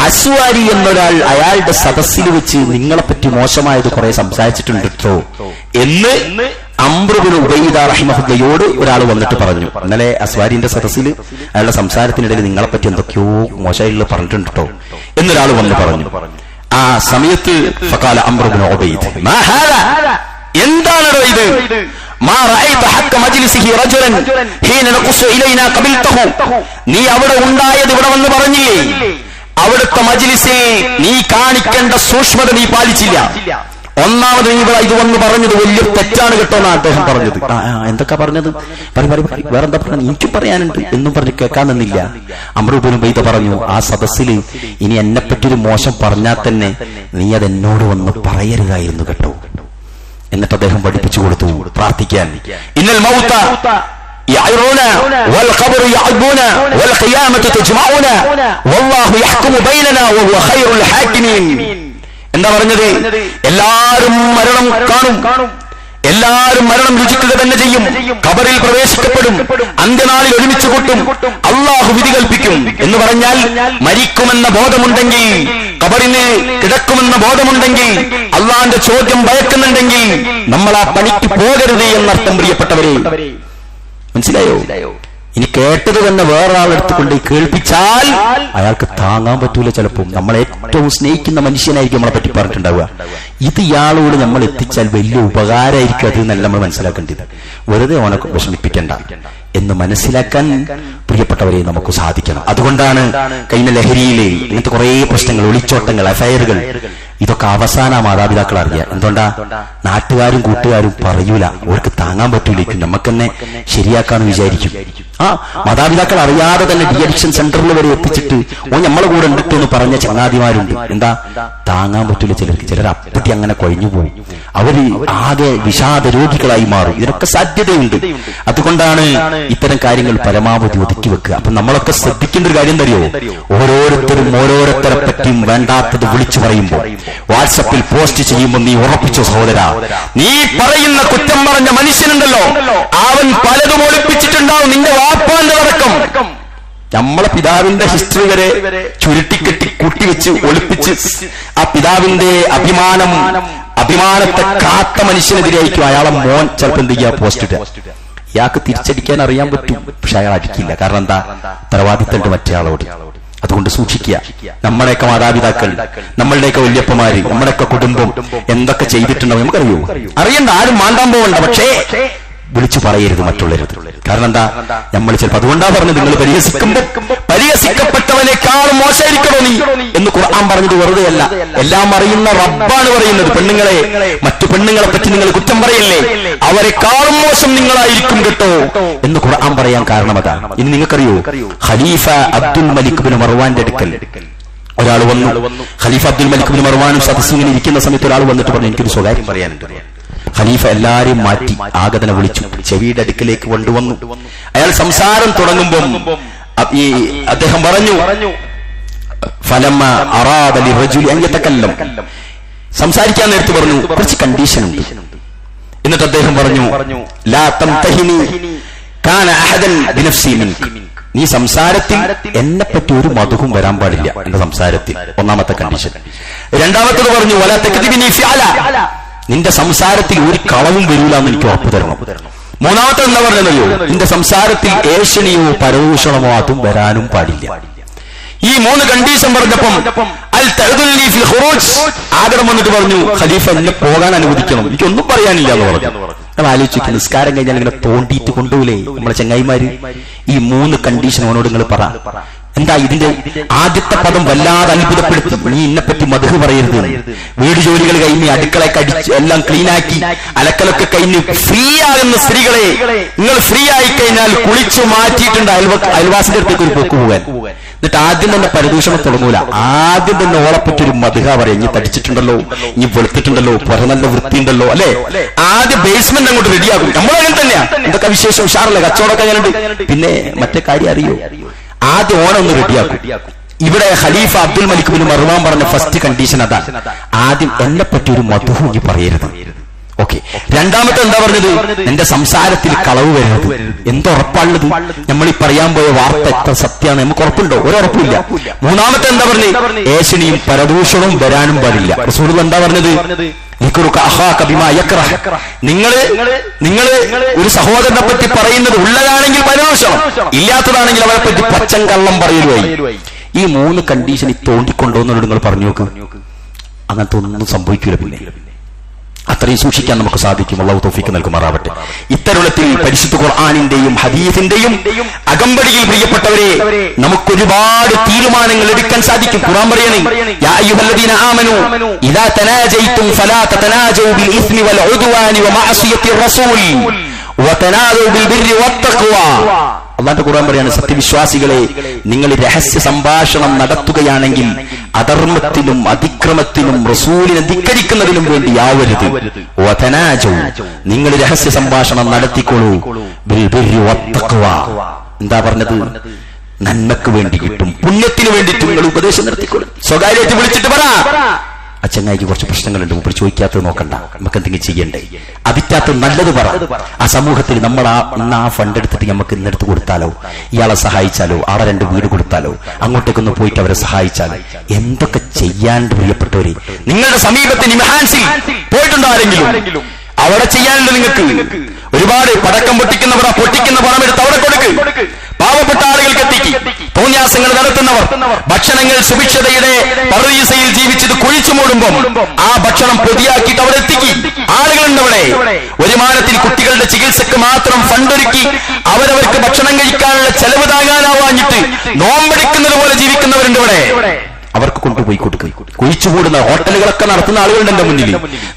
അസ്വാരി എന്നൊരാൾ അയാളുടെ സദസ്സിൽ വെച്ച് നിങ്ങളെപ്പറ്റി മോശമായത് കുറെ സംസാരിച്ചിട്ടുണ്ടോ എന്ന് അംർ ഇബ്നു ഉബൈദ റഹിമഹുള്ളയോട് ഒരാൾ വന്നിട്ട് പറഞ്ഞു. ഇന്നലെ അസ്വാരിന്റെ സദസ്സിൽ അയാളുടെ സംസാരത്തിനിടയിൽ നിങ്ങളെപ്പറ്റി എന്തൊക്കെയോ മോശമായിട്ടുള്ള പറഞ്ഞിട്ടുണ്ടോ എന്നൊരാൾ വന്ന് പറഞ്ഞു. ആ സമയത്ത് ഫഖാല അംർ ഇബ്നു ഉബൈദ, മാ ഹാദാ, എന്താണോ ഇത്? മാ റഅയ്ത ഹക്ക മജ്ലിസിഹി റജുലൻ ഹീന നഖുസു ഇലൈനാ ഖബിൽതഹു. നീ അവിടെ ഉണ്ടായത് ഇവിടെ വന്ന് പറഞ്ഞില്ലേ, അവിടുത്തെ മജ്ലിസിൽ നീ കാണിക്കേണ്ട സൂക്ഷ്മത നീ പാലിച്ചില്ല. ഒന്നാമത് നീ ഇവിടെ ഇത് വന്ന് പറഞ്ഞത് വലിയ തെറ്റാണ് കേട്ടോ എന്നാണ് അദ്ദേഹം പറഞ്ഞത്. എന്തൊക്കെ പറഞ്ഞത്? വേറെന്താ പറഞ്ഞത്? എനിക്ക് പറയാനുണ്ട് എന്നും പറഞ്ഞ് കേൾക്കാൻ നിന്നില്ല. അംർ ഇബ്നു ഉബൈദ പറഞ്ഞു, ആ സദസ്സിൽ ഇനി എന്നെപ്പറ്റി ഒരു മോശം പറഞ്ഞാൽ തന്നെ നീ അതെന്നോട് വന്ന് പറയരുതായിരുന്നു കേട്ടോ. എന്നിട്ട് അദ്ദേഹം പഠിപ്പിച്ചു കൊടുത്തു പ്രാർത്ഥിക്കാൻ. ഇന്നൽ മൗത يعرنا والقبر يعبنا والقيامة تجمعنا والله يحكم بيننا وهو خير الحاكمين. എന്താ പറഞ്ഞത്? എല്ലാവരും മരണം കാണും, എല്ലാവരും മരണം രുചിക്കുക തന്നെ ചെയ്യും, ഖബറിൽ പ്രവേശിക്കപ്പെടും, അന്ത്യനാളിൽ ഒരുമിച്ച് കൂട്ടും, അള്ളാഹു വിധി കൽപ്പിക്കും എന്ന് പറഞ്ഞാൽ മരിക്കുമെന്ന ബോധമുണ്ടെങ്കിൽ, ഖബറിന് കിടക്കുമെന്ന ബോധമുണ്ടെങ്കിൽ, അള്ളാഹിന്റെ ചോദ്യം ഭയക്കുന്നുണ്ടെങ്കിൽ നമ്മൾ ആ പണിക്ക് പോകരുത് എന്നർത്ഥം പ്രിയപ്പെട്ടവരെ. മനസ്സിലായോ? ഇനി കേട്ടത് തന്നെ വേറൊരാളെടുത്ത് കൊണ്ട് കേൾപ്പിച്ചാൽ അയാൾക്ക് താങ്ങാൻ പറ്റൂല. ചിലപ്പോൾ നമ്മളെ ഏറ്റവും സ്നേഹിക്കുന്ന മനുഷ്യനായിരിക്കും നമ്മളെ പറ്റി പറഞ്ഞിട്ടുണ്ടാവുക. ഇത് ഇയാളോട് നമ്മൾ എത്തിച്ചാൽ വലിയ ഉപകാരമായിരിക്കും അത് എന്നല്ല നമ്മൾ മനസ്സിലാക്കേണ്ടത്. വെറുതെ ഓനെ വിഷമിപ്പിക്കണ്ട എന്ന് മനസ്സിലാക്കാൻ പ്രിയപ്പെട്ടവരെ നമുക്ക് സാധിക്കണം. അതുകൊണ്ടാണ് കഴിഞ്ഞ ലഹരിയിലെ ഇങ്ങനത്തെ കുറെ പ്രശ്നങ്ങൾ, ഒളിച്ചോട്ടങ്ങൾ, അഫയറുകൾ, ഇതൊക്കെ അവസാന മാതാപിതാക്കൾ അറിയാം. എന്തുകൊണ്ടാ? നാട്ടുകാരും കൂട്ടുകാരും പറയൂല, അവർക്ക് താങ്ങാൻ പറ്റൂലേക്കും, നമുക്കെന്നെ ശരിയാക്കാന്ന് വിചാരിക്കും. ആ മാതാപിതാക്കൾ അറിയാതെ തന്നെ ഡി അഡിക്ഷൻ സെന്ററിൽ വരെ എത്തിച്ചിട്ട് ഓ നമ്മളെ കൂടെ ഉണ്ടിട്ടെന്ന് പറഞ്ഞ ചങ്ങാതിമാരുണ്ട്. എന്താ? താങ്ങാൻ പറ്റൂല ചിലർക്ക്. ചിലർ അപ്പറ്റി അങ്ങനെ കൊഴിഞ്ഞു പോകും, അവര് ആകെ വിഷാദ രോഗികളായി മാറും. ഇതിനൊക്കെ സാധ്യതയുണ്ട്. അതുകൊണ്ടാണ് ഇത്തരം കാര്യങ്ങൾ പരമാവധി ഒതുക്കി വെക്കുക. അപ്പൊ നമ്മളൊക്കെ ശ്രദ്ധിക്കേണ്ട ഒരു കാര്യം തരുമോ? ഓരോരുത്തരും ഓരോരുത്തരെ പറ്റിയും വേണ്ടാത്തത് വിളിച്ചു പറയുമ്പോൾ, വാട്സപ്പിൽ പോസ്റ്റ് ചെയ്യുമ്പോൾ നീ ഉറപ്പിച്ചോ സഹോദര, നീ പറയുന്ന കുറ്റം പറഞ്ഞ മനുഷ്യനുണ്ടല്ലോ, അവൻ പലതും ഒളിപ്പിച്ചിട്ടുണ്ടാവും, നിന്റെ വാപ്പാന്റെ അടക്കം. നമ്മളെ പിതാവിന്റെ ഹിസ്റ്ററി വരെ ചുരുട്ടിക്കെട്ടി കൂട്ടിവെച്ച് ഒളിപ്പിച്ച് ആ പിതാവിന്റെ അഭിമാനത്തെ കാത്ത മനുഷ്യനെതിരായിരിക്കും അയാളെ മോൻ ചിലപ്പോൾ എന്ത് ചെയ്യുക, പോസ്റ്റ് ഇടുക. ഇയാൾക്ക് തിരിച്ചടിക്കാൻ അറിയാൻ പറ്റും, പക്ഷെ അയാൾ അടിക്കില്ല. കാരണം എന്താ? ഉത്തരവാദിത്തമുണ്ട് മറ്റേ ആളോട്. അതുകൊണ്ട് സൂക്ഷിക്കുക. നമ്മുടെയൊക്കെ മാതാപിതാക്കൾ, നമ്മളുടെയൊക്കെ വല്യപ്പമാര്, നമ്മുടെയൊക്കെ കുടുംബം എന്തൊക്കെ ചെയ്തിട്ടുണ്ടാവും നമുക്കറിയോ? അറിയണ്ട, ആരും മാണ്ടാൻ പോകണ്ട. പക്ഷേ വിളിച്ചു പറയരുത് മറ്റുള്ളവരത്. കാരണം എന്താ? നമ്മൾ ചിലപ്പോൾ അതുകൊണ്ടാ പറഞ്ഞത്, നിങ്ങൾ പരിഹസിക്കപ്പെട്ടവനേക്കാളും മോശമായിരിക്കണോ നീ എന്ന് ഖുർആൻ പറഞ്ഞത് വെറുതെ അല്ല. എല്ലാം അറിയുന്ന റബ്ബാണ് പറയുന്നത്. പെണ്ണുങ്ങളെ, മറ്റു പെണ്ണുങ്ങളെ പറ്റി നിങ്ങൾ കുറ്റം പറയില്ലേ, അവരെക്കാളും മോശം നിങ്ങളായിരിക്കും കേട്ടോ എന്ന് ഖുർആൻ പറയാൻ കാരണം അതാ. ഇനി നിങ്ങൾക്കറിയോ, ഖലീഫ അബ്ദുൽ മലിക് ബിൻ മർവാന്റെ അടുക്കൽ ഒരാൾ വന്നു. ഖലീഫ അബ്ദുൽ മലിക് ബിൻ മർവാനും സദസ്സിങ്ങനെ ഇരിക്കുന്ന സമയത്ത് ഒരാൾ വന്നിട്ട് പറഞ്ഞു, എനിക്കൊരു സ്വകാര്യം പറയാനുണ്ട്. ഖലീഫ എല്ലാരെയും മാറ്റി ആഗതനെ വിളിച്ചു, ചെവിയുടെ അടുക്കിലേക്ക് കൊണ്ടുവന്നു. അയാൾ സംസാരം തുടങ്ങുമ്പോൾ ഈ അദ്ദേഹം പറഞ്ഞു, ഫലമ്മ അറാദ ലിറജുലി അൻ യതകല്ലം, സംസാരിക്കാൻ നേരത്ത് പറഞ്ഞു കുറച്ച് കണ്ടീഷൻ ഉണ്ട്. എന്നിട്ട് അദ്ദേഹം പറഞ്ഞു, ലാ തംതഹിനി കാന അഹദൻ ബിനഫ്സി മിൻക, നീ സംസാരത്തിൽ എന്നെപ്പറ്റി ഒരു മധുവും വരാൻ പാടില്ല എന്റെ സംസാരത്തിൽ. ഒന്നാമത്തെ കണ്ടീഷൻ. രണ്ടാമത്തേത് പറഞ്ഞു, വലാ തക്ദിബിനി ഫിഅല, നിന്റെ സംസാരത്തിൽ ഒരു കളവും വരൂല എന്ന് എനിക്ക് ഉറപ്പു തരണം. മൂന്നാമത്തെ എന്താ പറഞ്ഞല്ലോ, നിന്റെ സംസാരത്തിൽ ഏഷണിയോ പരദൂഷണമോ അതും വരാനും പാടില്ല. ഈ 3 കണ്ടീഷൻ പറഞ്ഞപ്പം അൽ തഅദുനി ഫിൽ ഖുറൂജ്, ആഗ്രഹം വന്നിട്ട് പറഞ്ഞു, ഖലീഫ എന്നെ പോകാൻ അനുവദിക്കണം, എനിക്കൊന്നും പറയാനില്ല എന്ന് പറഞ്ഞു. നമ്മൾ ആലോചിച്ചു, നിസ്കാരം കഴിഞ്ഞാൽ ഇങ്ങനെ തോണ്ടിയിട്ട് കൊണ്ടുപോലേ നമ്മളെ ചങ്ങായിമാര്. ഈ 3 കണ്ടീഷൻ അവനോട് നിങ്ങൾ പറ. എന്താ ഇതിന്റെ ആദ്യത്തെ പദം വല്ലാതെ അത്ഭുതപ്പെടുത്തി. നീ ഇന്നെപ്പറ്റി മധു പറയരുത്, വീട് ജോലികൾ കഴിഞ്ഞ് അടുക്കളയൊക്കെ അടിച്ച് എല്ലാം ക്ലീനാക്കി അലക്കലൊക്കെ കഴിഞ്ഞ് ഫ്രീ ആകുന്ന സ്ത്രീകളെ, നിങ്ങൾ ഫ്രീ ആയി കഴിഞ്ഞാൽ കുളിച്ചു മാറ്റിയിട്ടുണ്ട് അയൽവാസിന്റെ അടുത്തേക്ക് ഒരു പോക്ക് പോകാൻ. എന്നിട്ട് ആദ്യം തന്നെ പരദൂഷണം തുടങ്ങൂല, ആദ്യം തന്നെ ഓളപ്പറ്റി ഒരു മധുഹ പറയാം. ഇനി തടിച്ചിട്ടുണ്ടല്ലോ, ഇനി വെളുത്തിട്ടുണ്ടല്ലോ, പുറ നല്ല വൃത്തിയുണ്ടല്ലോ, അല്ലെ? ആദ്യം ബേസ്മെന്റ് അങ്ങോട്ട് റെഡിയാകും. നമ്മളങ്ങനെ തന്നെയാ, എന്തൊക്കെ വിശേഷം, ഉഷാറല്ലേ, കച്ചവടമൊക്കെ ഞാനുണ്ട്. പിന്നെ മറ്റേ കാര്യം അറിയോ, ആദ്യം ഓണൊന്ന് റെഡിയാക്കും. ഇവിടെ ഖലീഫ അബ്ദുൽ മലിക് ബിൻ മർവാൻ പറഞ്ഞ ഫസ്റ്റ് കണ്ടീഷൻ അതാണ്. ആദ്യം എന്നെ പറ്റി ഒരു മധുഹു നീ പറയരുത്. ഓക്കെ. രണ്ടാമത്തെ എന്താ പറഞ്ഞത്, എന്റെ സംസാരത്തിൽ കളവ് വരരുത്. എന്തുറപ്പാണുള്ളത്? നമ്മൾ ഈ പറയാൻ പോയ വാർത്ത എത്ര സത്യമാണ് നമുക്ക് ഉറപ്പുണ്ടോ? ഒരുറപ്പില്ല. മൂന്നാമത്തെ എന്താ പറഞ്ഞത്, ഏഷണിയും പരദൂഷണവും വരാനും പാടില്ല. റസൂൽ എന്താ പറഞ്ഞത്, നിങ്ങള് ഒരു സഹോദരനെ പറ്റി പറയുന്നത് ഉള്ളതാണെങ്കിൽ പരദൂഷണം, ഇല്ലാത്തതാണെങ്കിൽ അവരെ പറ്റി പച്ചൻ കള്ളം പറയലുമായി. ഈ 3 കണ്ടീഷൻ ഈ തോണ്ടിക്കൊണ്ടോന്നോട് നിങ്ങൾ പറഞ്ഞു നോക്ക്, അങ്ങനത്തെ ഒന്നും സംഭവിക്കില്ല. പിന്നെ അത്രയും സൂക്ഷിക്കാൻ നമുക്ക് സാധിക്കും. അല്ലാഹു തൗഫീഖ് നൽകുമാറാവട്ടെ. ഇത്തരുണത്തിൽ പരിശുദ്ധ ഖുർആനിന്റെയും ഹദീസിന്റെയും അകമ്പടിയിൽ പ്രിയപ്പെട്ടവരെ നമുക്കൊരുപാട് തീരുമാനങ്ങൾ എടുക്കാൻ സാധിക്കും. ഖുർആൻ പറയണേ, യാ അയ്യുഹല്ലദീന ആമനൂ ഇദാ തനാജൈതും ഫലാ തതനാജൂ ബിൽ ഇസ്മി വൽ ഉദ്വാനി വമഅസിയത്തിർ റസൂൽ വതനാദൂ ബിൽ ബിർരി വത്തഖ്വ. അല്ലാഹുവിന്റെ ഖുർആൻ പറയാണ്, സത്യവിശ്വാസികളെ, നിങ്ങൾ രഹസ്യ സംഭാഷണം നടത്തുകയാണെങ്കിൽ അധർമ്മത്തിലും അതിക്രമത്തിലും റസൂലിനെ ധിക്കരിക്കുന്നതിലും വേണ്ടി ആവരുത്. വതനാജൂ, നിങ്ങൾ രഹസ്യ സംഭാഷണം നടത്തിക്കൊള്ളൂ. ബിൽ ബിർരി വത്തഖ്വ, എന്താ പറഞ്ഞത്, നന്മക്ക് വേണ്ടി കിട്ടും, പുണ്യത്തിന് വേണ്ടിയിട്ട് നിങ്ങൾ ഉപദേശം നടത്തിക്കൊള്ളും. സ്വകാര്യമായിട്ട് വിളിച്ചിട്ട് പറ, ആ ചങ്ങായിക്ക് കുറച്ച് പ്രശ്നങ്ങളുണ്ട്, മുമ്പ് ചോദിക്കാത്തത് നോക്കണ്ട, നമുക്ക് എന്തെങ്കിലും ചെയ്യണ്ടേ, അതിറ്റാത്ത നല്ലത് പറ. ആ സമൂഹത്തിൽ നമ്മൾ ഇന്ന് ആ ഫണ്ട് എടുത്തിട്ട് നമുക്ക് ഇന്നെടുത്ത് കൊടുത്താലോ, ഇയാളെ സഹായിച്ചാലോ, ആളെ 2 വീട് കൊടുത്താലോ, അങ്ങോട്ടേക്കൊന്ന് പോയിട്ട് അവരെ സഹായിച്ചാലോ, എന്തൊക്കെ ചെയ്യാണ്ട് പ്രിയപ്പെട്ടവരെ. നിങ്ങളുടെ സമീപത്തിന് ഇംഹാൻസിൽ പോയിട്ടുണ്ടോ ആരെങ്കിലും? അവിടെ ചെയ്യാനുണ്ട് നിങ്ങൾക്ക്. ഒരുപാട് പടക്കം പൊട്ടിക്കുന്നവർ പൊട്ടിക്കുന്ന പണം എടുത്ത് അവിടെ കൊടുക്ക്. പാവപ്പെട്ട ആളുകൾക്ക് എത്തിക്ക്. തോന്നിയാസങ്ങൾ നടത്തുന്നവർ ഭക്ഷണങ്ങൾ സുഭിക്ഷതയുടെ പറുദീസയിൽ ജീവിച്ചത് കുഴിച്ചു മൂടുമ്പോൾ ആ ഭക്ഷണം പൊതിയാക്കിയിട്ട് അവിടെ എത്തിക്ക്. ആളുകളുണ്ട് അവിടെ. വരുമാനത്തിൽ കുട്ടികളുടെ ചികിത്സക്ക് മാത്രം ഫണ്ടൊരുക്കി അവരവർക്ക് ഭക്ഷണം കഴിക്കാനുള്ള ചെലവ് താങ്ങാനാവാഞ്ഞിട്ട് നോമ്പെടുക്കുന്നത് പോലെ ജീവിക്കുന്നവരുണ്ട് ഇവിടെ. അവർക്ക് കൊണ്ടുപോയി കൊടുക്കുക. കുഴിച്ചുകൂടുന്ന ഹോട്ടലുകളൊക്കെ നടത്തുന്ന ആളുകളുണ്ട് എന്റെ മുന്നിൽ.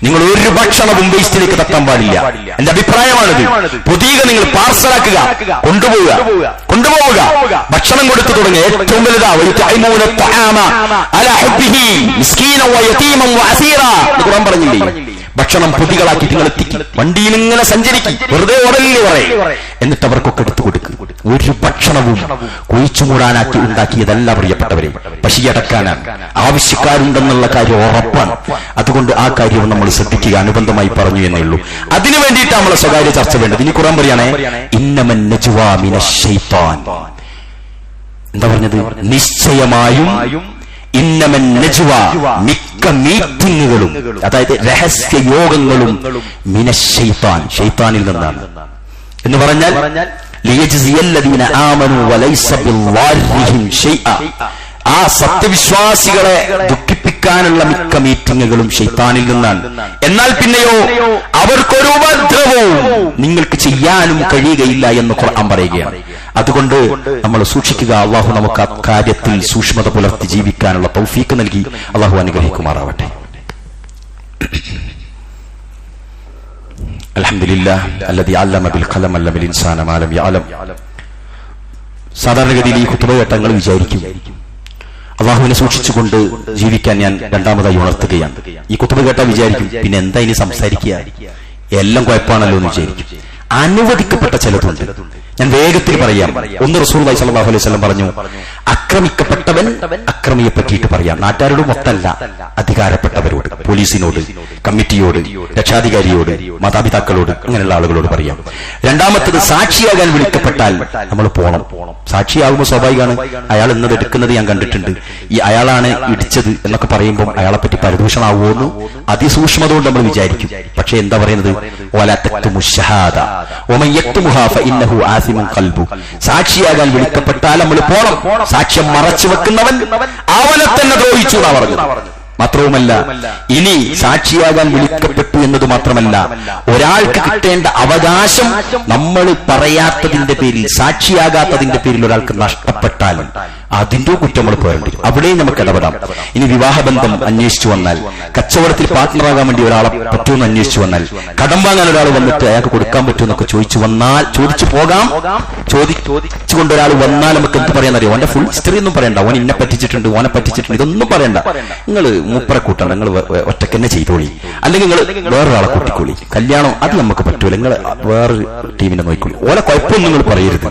നിങ്ങൾ ഒരു ഭക്ഷണവും വേസ്റ്റിലേക്ക് തട്ടാൻ പാടില്ല. എന്റെ അഭിപ്രായമാണിത്. പുതിയ നിങ്ങൾ പാർസലാക്കുക, കൊണ്ടുപോവുക. ഭക്ഷണം കൊടുത്തു തുടങ്ങുക. ഏറ്റവും വലുതാ ഖുർആൻ പറഞ്ഞില്ലേ, ഭക്ഷണം പൊതികളാക്കി നിങ്ങൾ എത്തിക്കും. വണ്ടിയിൽ ഇങ്ങനെ സഞ്ചരിക്കും, വെറുതെ ഓടലില്ലേ പറയും. എന്നിട്ട് അവർക്കൊക്കെ എടുത്തു കൊടുക്കും. ഒരു ഭക്ഷണവും കുഴിച്ചുമൂടാനാക്കി ഉണ്ടാക്കിയതല്ല പ്രിയപ്പെട്ടവരെ, പശിയടക്കാനാണ്. ആവശ്യക്കാരുണ്ടെന്നുള്ള കാര്യം ഉറപ്പാണ്. അതുകൊണ്ട് ആ കാര്യവും നമ്മൾ ശ്രദ്ധിക്കുക. അനുബന്ധമായി പറഞ്ഞു എന്നേ ഉള്ളൂ. അതിനു വേണ്ടിയിട്ട് നമ്മളെ സ്വകാര്യ ചർച്ച വേണ്ടത്. ഇനി ഖുർആൻ പറയാണ്, ഇന്നമൻ നജ്വാ മിനശ് ശൈത്താൻ. എന്താ പറഞ്ഞത്? നിശ്ചയമായും ഇന്നമൻ നജ്വാ, മിക്ക മീറ്റിങ്ങുകളും, അതായത് രഹസ്യ യോഗങ്ങളും മിനശ് ശൈത്താൻ, ശൈത്താനിൽ നിന്നാണ് എന്ന് പറഞ്ഞാൽ ലിയജ്സിയല്ലദീന ആമനൂ വലൈസ ബിദ്ദാരിഹിം ശൈഅ, ആ സത്യവിശ്വാസികളെ ദുഃഖിപ്പിക്കാനുള്ള മിക്ക മീറ്റിങ്ങുകളും ശൈത്താനിൽ നിന്നാണ്. എന്നാൽ പിന്നെയോ അവർക്കൊരു ഉപദ്രവവും നിങ്ങൾക്ക് ചെയ്യാനും കഴിയുകയില്ല എന്ന് ഖുർആൻ പറയുകയാണ്. അതുകൊണ്ട് നമ്മൾ സൂക്ഷിക്കുക. അള്ളാഹു നമുക്ക് ആ കാര്യത്തിൽ സൂക്ഷ്മത പുലർത്തി ജീവിക്കാനുള്ള തൗഫീക്ക് നൽകി അള്ളാഹു അനുഗ്രഹിക്കുമാറാവട്ടെ. അൽഹംദുലില്ലാഹ് അല്ലദീ അല്ലമ ബിൽ ഖലം അല്ലമൽ ഇൻസാന മാ ലം യഅലം. സാധാരണഗതിയിൽ ഈ ഖുതുബ കേട്ടങ്ങൾ വിചാരിക്കും അള്ളാഹുവിനെ സൂക്ഷിച്ചുകൊണ്ട് ജീവിക്കാൻ ഞാൻ രണ്ടാമതായി ഉണർത്തുകയാണ്. ഈ ഖുതുബ കേട്ടാൽ വിചാരിക്കും പിന്നെ എന്താ ഇനി സംസാരിക്കുക, എല്ലാം കുഴപ്പമാണല്ലോ എന്ന് വിചാരിക്കും. അനുവദിക്കപ്പെട്ട ചിലതുണ്ട്. ഞാൻ വേഗത്തിൽ പറയാം. ഒന്ന് റസൂലുള്ളാഹി സ്വല്ലല്ലാഹു അലൈഹി വസല്ലം പറഞ്ഞു, അക്രമിക്കപ്പെട്ടവൻ അക്രമിയെ പറ്റിയിട്ട് പറയാം. നാട്ടുകാരോട് മൊത്തമല്ല, അധികാരപ്പെട്ടവരോട്, പോലീസിനോട്, കമ്മിറ്റിയോട്, രക്ഷാധികാരിയോട്, മാതാപിതാക്കളോട്, അങ്ങനെയുള്ള ആളുകളോട് പറയാം. രണ്ടാമത്തത്, സാക്ഷിയാകാൻ വിളിക്കപ്പെട്ടാൽ നമ്മൾ പോണം. സാക്ഷിയാകുമ്പോൾ സ്വാഭാവികമാണ് അയാൾ ഇന്നത് എടുക്കുന്നത് ഞാൻ കണ്ടിട്ടുണ്ട്, ഈ അയാളാണ് ഇടിച്ചത് എന്നൊക്കെ പറയുമ്പോൾ അയാളെ പറ്റി പരദൂഷണമാവുമെന്ന് അതിസൂക്ഷ്മത കൊണ്ട് നമ്മൾ വിചാരിക്കും. പക്ഷെ എന്താ പറയുന്നത്, സാക്ഷിയാകാൻ വിളിക്കപ്പെട്ടാൽ നമ്മൾ പോണം. സാക്ഷ്യം മറച്ചു വെക്കുന്നവൻ അവനെ തന്നെ ദ്രോഹിച്ചു എന്നാ പറഞ്ഞത്. മാത്രവുമല്ല, ഇനി സാക്ഷിയാകാൻ വിളിക്കപ്പെട്ടു എന്നത് മാത്രമല്ല, ഒരാൾക്ക് കിട്ടേണ്ട അവകാശം നമ്മൾ പറയാത്തതിന്റെ പേരിൽ, സാക്ഷിയാകാത്തതിന്റെ പേരിൽ ഒരാൾക്ക് നഷ്ടപ്പെട്ടാൽ അതിന്റെ കുറ്റം നമ്മൾ പോരേണ്ടി വരും. അവിടെയും നമുക്ക് ഇടപെടാം. ഇനി വിവാഹബന്ധം അന്വേഷിച്ചു വന്നാൽ, കച്ചവടത്തിൽ പാർട്ട്ണറാകാൻ വേണ്ടി ഒരാളെ പറ്റുമെന്ന് അന്വേഷിച്ചു വന്നാൽ, കടം വാങ്ങാൻ ഒരാൾ വന്നിട്ട് അയാൾക്ക് കൊടുക്കാൻ പറ്റുമെന്നൊക്കെ ചോദിച്ചു പോകാം. ചോദിച്ചുകൊണ്ട് ഒരാൾ വന്നാൽ നമുക്ക് എന്ത് പറയാന്നറിയോ, ഓന്റെ ഫുൾ ഹിസ്റ്ററി ഒന്നും പറയണ്ട. ഓൻ ഇന്നെ പറ്റിച്ചിട്ടുണ്ട്, ഓനെ പറ്റിച്ചിട്ടുണ്ട്, ഇതൊന്നും പറയണ്ട. നിങ്ങൾ മൂപ്പരെ കൂട്ടണ്ട, നിങ്ങൾ ഒറ്റക്കെന്നെ ചെയ്തോളി, അല്ലെങ്കിൽ നിങ്ങൾ വേറൊരാളെ കൂട്ടിക്കോളി. കല്യാണം അത് നമുക്ക് പറ്റൂല, നിങ്ങൾ വേറൊരു ടീമിനെ നോക്കിക്കോളി, ഓലെ കുഴപ്പമൊന്നും നിങ്ങൾ പറയരുത്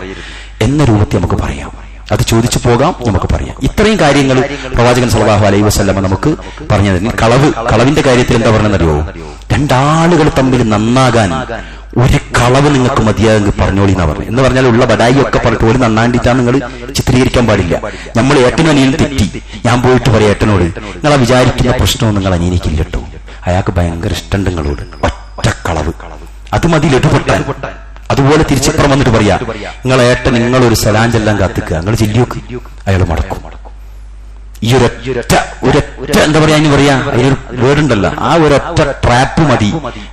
എന്ന രൂപത്തിൽ നമുക്ക് പറയാം. അത് ചോദിച്ചു പോകാം, നമുക്ക് പറയാം. ഇത്രയും കാര്യങ്ങൾ പ്രവാചകൻ സല്ലല്ലാഹു അലൈഹി വസല്ലം നമുക്ക് പറഞ്ഞു തരുന്നു. കളവിന്റെ കാര്യത്തിൽ എന്താ പറഞ്ഞെന്നറിയോ, രണ്ടാളുകൾ തമ്മിൽ നന്നാകാൻ ഒരു കളവ് നിങ്ങൾക്ക് മതിയാകെങ്കിൽ പറഞ്ഞോളി എന്നാ പറഞ്ഞു. എന്ന് പറഞ്ഞാൽ ഉള്ള ബടായി ഒക്കെ പറഞ്ഞിട്ട് ഒരു നന്നാണ്ടിട്ടാണ് നിങ്ങൾ ചിത്രീകരിക്കാൻ പാടില്ല. നമ്മൾ ഏട്ടനും അനിയനും തെറ്റി, ഞാൻ പോയിട്ട് പറയാം ഏട്ടനോട്, നിങ്ങളെ വിചാരിക്കുന്ന പ്രശ്നവും നിങ്ങൾ അനിയനിക്കില്ല കേട്ടോ, അയാൾക്ക് ഭയങ്കര ഇഷ്ടം നിങ്ങളോട്, ഒറ്റ കളവ്, അത് മതി ലഘുപെട്ടാൻ. അതുപോലെ തിരിച്ചിപ്പുറം വന്നിട്ട് പറയാ, നിങ്ങളെ ഏട്ടൻ നിങ്ങളൊരു സലാം ചെല്ലാൻ കാത്തിക്കുക, നിങ്ങൾ ചെല്ലിയോക്ക്, അയാൾ മടക്കും. ഈ ഒരൊറ്റ എന്താ പറയാ, അതിന് പറയാ, അതിനൊരു വേർഡുണ്ടല്ലോ, ആ ഒരൊറ്റ ട്രാപ്പ് മതി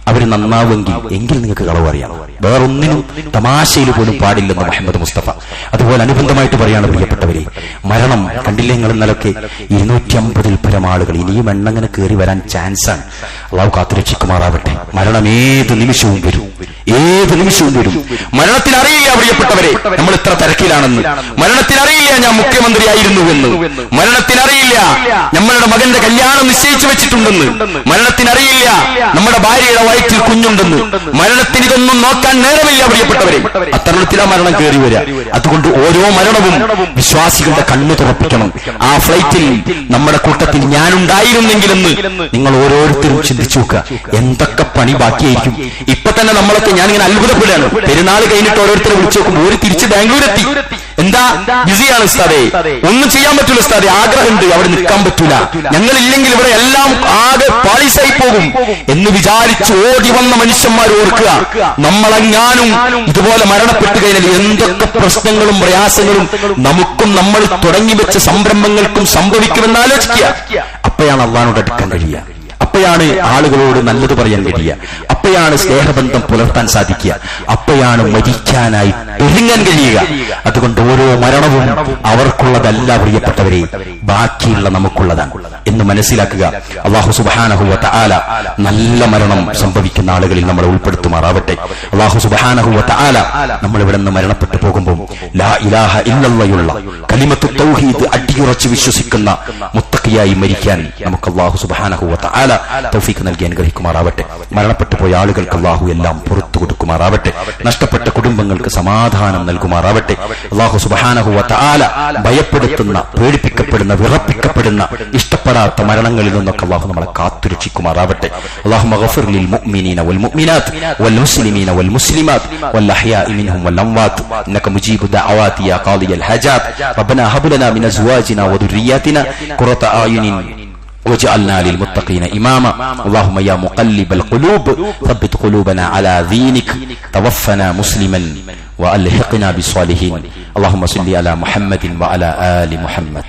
അവര് നന്നാവുമെങ്കിൽ നിങ്ങൾക്ക് കളവ് അറിയാം. വേറൊന്നിനും തമാശയിൽ പോലും പാടില്ലെന്ന് മുഹമ്മദ് മുസ്തഫ. അതുപോലെ അനുബന്ധമായിട്ട് പറയാണ് പ്രിയപ്പെട്ടവരെ, മരണം കണ്ടില്ലേ നിങ്ങൾ ഇന്നലൊക്കെ 250 പരം ആളുകൾ, ഇനിയും എണ്ണങ്ങനെ കയറി വരാൻ ചാൻസാണ്. അള്ളാഹു കാത്തുരക്ഷിക്കുമാറാവട്ടെ. മരണം ഏത് നിമിഷവും വരും, ഏത് നിമിഷവും വരും. മരണത്തിന് അറിയില്ല പ്രിയപ്പെട്ടവരെ നമ്മൾ ഇത്ര തിരക്കിലാണെന്ന്, മരണത്തിന് അറിയില്ല ഞാൻ മുഖ്യമന്ത്രിയായിരുന്നുവെന്ന്, മരണത്തിനറിയില്ല നമ്മളുടെ മകന്റെ കല്യാണം നിശ്ചയിച്ചു വെച്ചിട്ടുണ്ടെന്ന്, മരണത്തിനറിയില്ല നമ്മുടെ ഭാര്യയുടെ വയറ്റിൽ കുഞ്ഞുണ്ടെന്ന്, മരണത്തിന് ഇതൊന്നും നോക്കാൻ നേരമില്ല പ്രിയപ്പെട്ടവരെ. അത്തരണത്തിലാ മരണം കയറി വരിക. അതുകൊണ്ട് ഓരോ മരണവും വിശ്വാസികളുടെ കണ്ണു തുറപ്പിക്കണം. ആ ഫ്ലൈറ്റിൽ നമ്മുടെ കൂട്ടത്തിൽ ഞാനുണ്ടായിരുന്നെങ്കിലെന്ന് നിങ്ങൾ ഓരോരുത്തരും ചിന്തിച്ചു നോക്കുക, എന്തൊക്കെ പണി ബാക്കിയായിരിക്കും. ഇപ്പൊ തന്നെ നമ്മളൊക്കെ ഞാനിങ്ങനെ അത്ഭുതപ്പെടുകയാണ്. പെരുന്നാൾ കഴിഞ്ഞിട്ട് ഓരോരുത്തരെ വിളിച്ചു നോക്കുമ്പോൾ ഒരു തിരിച്ച് ബാംഗ്ലൂരെത്തി. എന്താ ബിസിയാണ് ഉസ്താദേ, ഒന്നും ചെയ്യാൻ പറ്റൂല ഉസ്താദേ, ആഗ്രഹമുണ്ട്, അവിടെ നിൽക്കാൻ പറ്റൂല, ഞങ്ങളില്ലെങ്കിൽ ഇവിടെ എല്ലാം ആകെ പാളിസായി പോകും എന്ന് വിചാരിച്ച് ഓടി വന്ന മനുഷ്യന്മാർ ഓർക്കുക, നമ്മളെങ്ങാനും ഇതുപോലെ മരണപ്പെട്ടു കഴിഞ്ഞാൽ എന്തൊക്കെ പ്രശ്നങ്ങളും പ്രയാസങ്ങളും നമുക്കും നമ്മൾ തുടങ്ങി വെച്ച സംരംഭങ്ങൾക്കും സംഭവിക്കുമെന്ന് ആലോചിക്കുക. അപ്പോഴാണ് അള്ളാഹുവിനോട് അടുക്കാൻ കഴിയുക, അപ്പോഴാണ് ആളുകളോട് നല്ലത് പറയാൻ കഴിയുക, അപ്പോഴാണ് സ്നേഹബന്ധം പുലർത്താൻ സാധിക്കുക, അപ്പോഴാണ് മരിക്കാനായി ഒരുങ്ങാൻ കഴിയുക. അതുകൊണ്ട് ഓരോ മരണവും അവർക്കുള്ളതല്ല പ്രിയപ്പെട്ടവരെ, ബാക്കിയുള്ള നമുക്കുള്ളതാണ് എന്ന് മനസ്സിലാക്കുക. അല്ലാഹു സുബ്ഹാനഹു വ തആല നല്ല മരണം സംഭവിക്കുന്ന ആളുകളിൽ നമ്മളെ ഉൾപ്പെടുത്തുമാറാവട്ടെ. അല്ലാഹു സുബ്ഹാനഹു വ തആല നമ്മൾ ഇവിടെ നിന്ന് മരണപ്പെട്ടു പോകുമ്പോൾ ലാ ഇലാഹ ഇല്ലല്ലാഹുള്ള കലിമത്തു തൗഹീദ് അടിയുറച്ച് വിശ്വസിക്കുന്ന മുത്തഖിയായി മരിക്കാൻ നമുക്ക് അല്ലാഹു സുബ്ഹാനഹു വ തആല തൗഫീഖ് നൽകി അനുഗ്രഹിക്കുമാറാവട്ടെ. മരണപ്പെട്ടു പോയ ആളുകൾക്ക് അല്ലാഹു എല്ലാം പുറത്തു കൊടുക്കുമാറാവട്ടെ. നഷ്ടപ്പെട്ട കുടുംബങ്ങൾക്ക് സമാധാനം നൽകുമാറാവട്ടെ. അല്ലാഹു സുബ്ഹാനഹു വ തആല ഭയപ്പെടുത്തുന്ന, പേടിപ്പിക്കപ്പെടുന്ന, വിറപ്പിക്കപ്പെടുന്ന, ഇഷ്ടപ്പെടാത്ത മരണങ്ങളിൽ നിന്നൊക്കെ അല്ലാഹു നമ്മളെ കാത്തുരക്ഷിക്കുമാറാവട്ടെ. അല്ലാഹുമ്മ ഗഫിർ ലിൽ മുഅ്മിനീന വൽ മുഅ്മിനാത്ത് വൽ മുസ്ലിമീന വൽ മുസ്ലിമാത്ത് വൽ അഹ്യാഇ മിൻഹും വൽ അംവാത്ത് ഇന്നക മുജീബു ദഅവാതി യാ ഖാദിയൽ ഹജാത്ത് റബ്ബനാ ഹബ് ലനാ മിൻ അസ്വാജിനാ വ ദുർരിയ്യാതിനാ ഖുറത അയുനിൻ وجعلنا للمتقين إماما اللهم يا مقلب القلوب ثبت قلوبنا على دينك توفنا مسلما وألحقنا بالصالحين اللهم صل على محمد وعلى آل محمد.